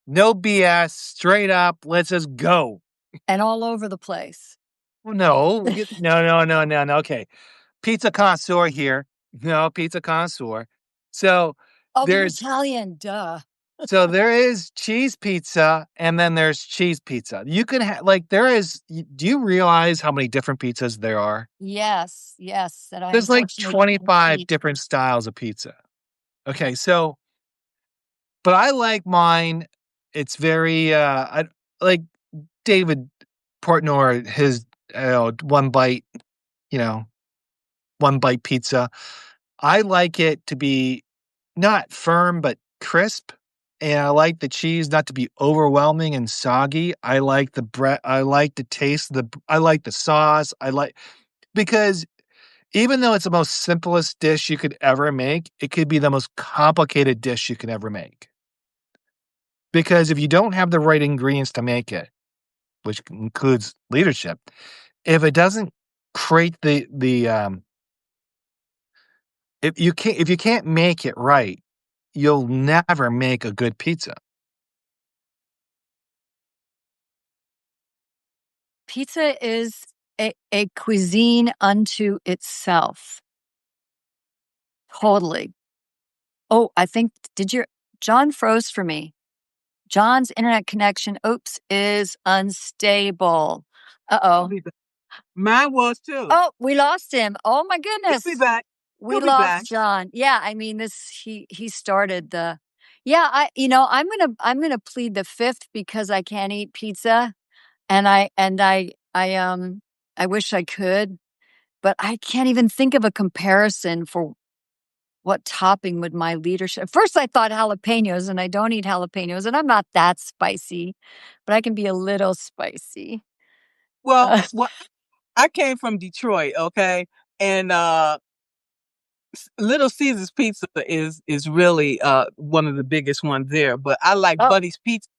No BS. Straight up. Let's just go. And all over the place. No. No. Okay. Pizza connoisseur here. No, pizza connoisseur. So Oh, you're there's Italian, duh. so there is cheese pizza and then there's cheese pizza. You can have do you realize how many different pizzas there are? Yes, that I There's like unfortunately can't 25 eat. different styles of pizza. Okay, so but I like mine. It's very I like David Portnoy, his one bite, you know, one bite pizza. I like it to be not firm but crisp, and I like the cheese not to be overwhelming and soggy. I like the bread. I like the taste. I like the sauce. Because even though it's the most simplest dish you could ever make, it could be the most complicated dish you can ever make. Because if you don't have the right ingredients to make it, which includes leadership, if it doesn't create if you can't make it right, you'll never make a good pizza. Pizza is a cuisine unto itself. Totally. Oh, I think John froze for me. John's internet connection, oops, is unstable. He'll Uh-oh. be back. Mine was too. Oh, we lost him. Oh my He'll be goodness. back. We He'll be back. lost John. Yeah, I mean he started the Yeah, I'm gonna plead the fifth because I can't eat pizza and I wish I could, but I can't even think of a comparison for what topping would my leadership. First I thought jalapenos and I don't eat jalapenos and I'm not that spicy, but I can be a little spicy. Well, I came from Detroit, okay? And Little Caesar's Pizza is really one of the biggest ones there, but I like Oh, Buddy's Pizza.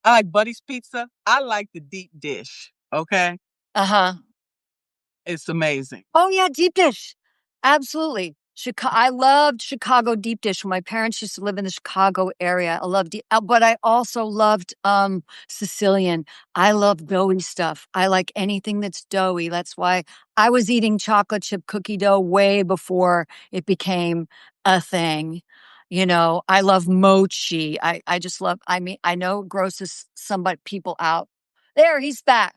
I like Buddy's Pizza. I like the deep dish, okay? uh-huh. It's amazing. Oh yeah, deep dish. Absolutely. I loved Chicago deep dish when my parents used to live in the Chicago area. I loved but I also loved Sicilian. I love doughy stuff. I like anything that's doughy. That's why I was eating chocolate chip cookie dough way before it became a thing. I love mochi. I just love, I mean, I know it grosses people out. There, he's back.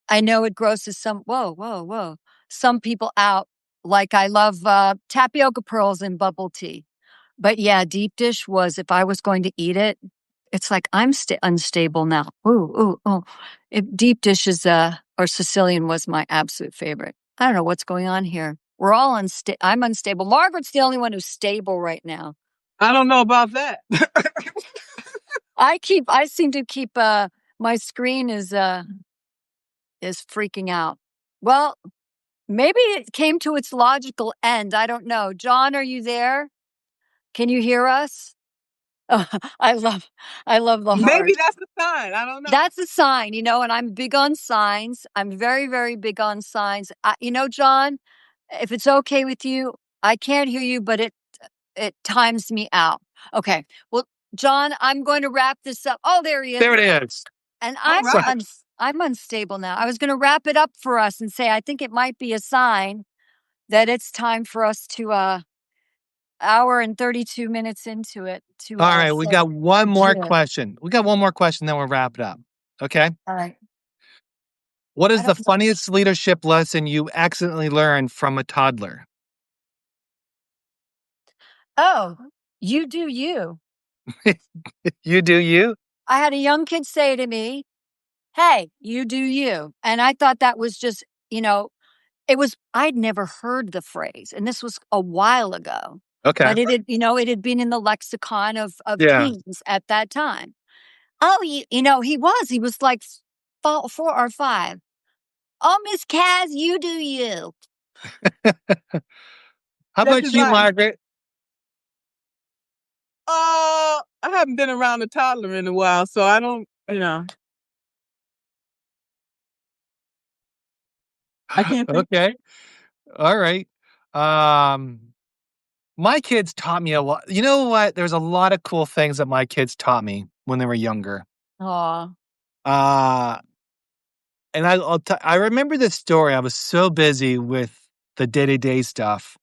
I know it grosses some people out. Like I love tapioca pearls in bubble tea. But yeah, deep dish was, if I was going to eat it, it's like I'm unstable now. Ooh. Deep dish is, or Sicilian was my absolute favorite. I don't know what's going on here. We're all I'm unstable. Margaret's the only one who's stable right now. I don't know about that. I seem to keep, my screen is freaking out. Well, maybe it came to its logical end. I don't know. John, are you there? Can you hear us? Oh, I love the heart. Maybe that's the sign. I don't know. That's a sign, and I'm big on signs. I'm very, very big on signs. John, if it's okay with you, I can't hear you, but it times me out. Okay. Well, John, I'm going to wrap this up. Oh, there he is. There it is. And All right. I'm unstable now. I was going to wrap it up for us and say I think it might be a sign that it's time for us to hour and 32 minutes into it. All right, we got one more Yeah. question. We got one more question, then we'll wrap it up. Okay. All right. What I is the don't know. funniest leadership lesson you accidentally learned from a toddler? Oh, you do you. You do you? I had a young kid say to me, "Hey, you do you." And I thought that was just, I'd never heard the phrase, and this was a while ago, Okay. but it had been in the lexicon of Yeah. teens at that time. Oh, he was like 4 or 5. "Oh, Miss KaZ, you do you." How That's about his you, life. Margaret? I haven't been around a toddler in a while, so I don't. I can't think. Okay. All right. Um, my kids taught me a lot. You know what? There's a lot of cool things that my kids taught me when they were younger. Aw. Uh, and I remember this story. I was so busy with the day-to-day stuff.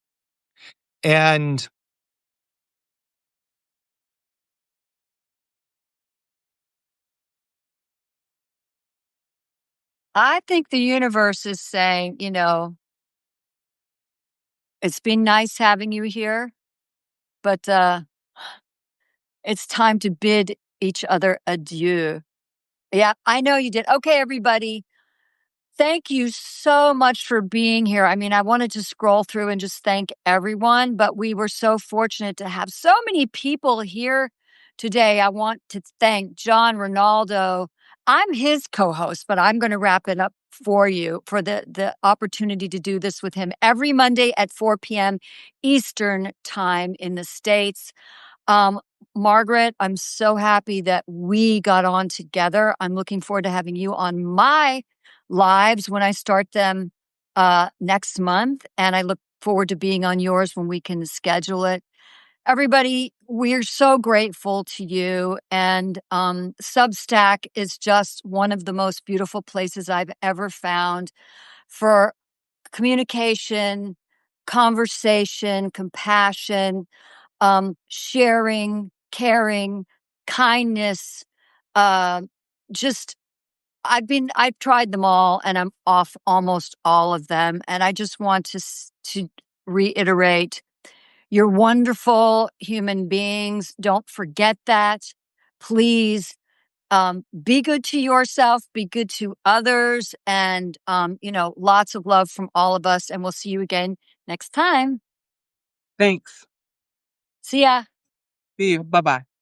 And I think the universe is saying, "It's been nice having you here, but, it's time to bid each other adieu." Yeah, I know you did. Okay, everybody. Thank you so much for being here. I mean, I wanted to scroll through and just thank everyone, but we were so fortunate to have so many people here today. I want to thank John Ronaldo. I'm his co-host, but I'm going to wrap it up for you for the opportunity to do this with him every Monday at 4 p.m. Eastern time in the States. Um, Margaret, I'm so happy that we got on together. I'm looking forward to having you on my lives when I start them next month. And I look forward to being on yours when we can schedule it. Everybody, we're so grateful to you. And Substack is just one of the most beautiful places I've ever found for communication, conversation, compassion, sharing, caring, kindness, uh, just I've tried them all and I'm off almost all of them. And I just want to reiterate, you're wonderful human beings. Don't forget that. Please, be good to yourself, be good to others, and, lots of love from all of us. And we'll see you again next time. Thanks. See ya. See you. Bye-bye.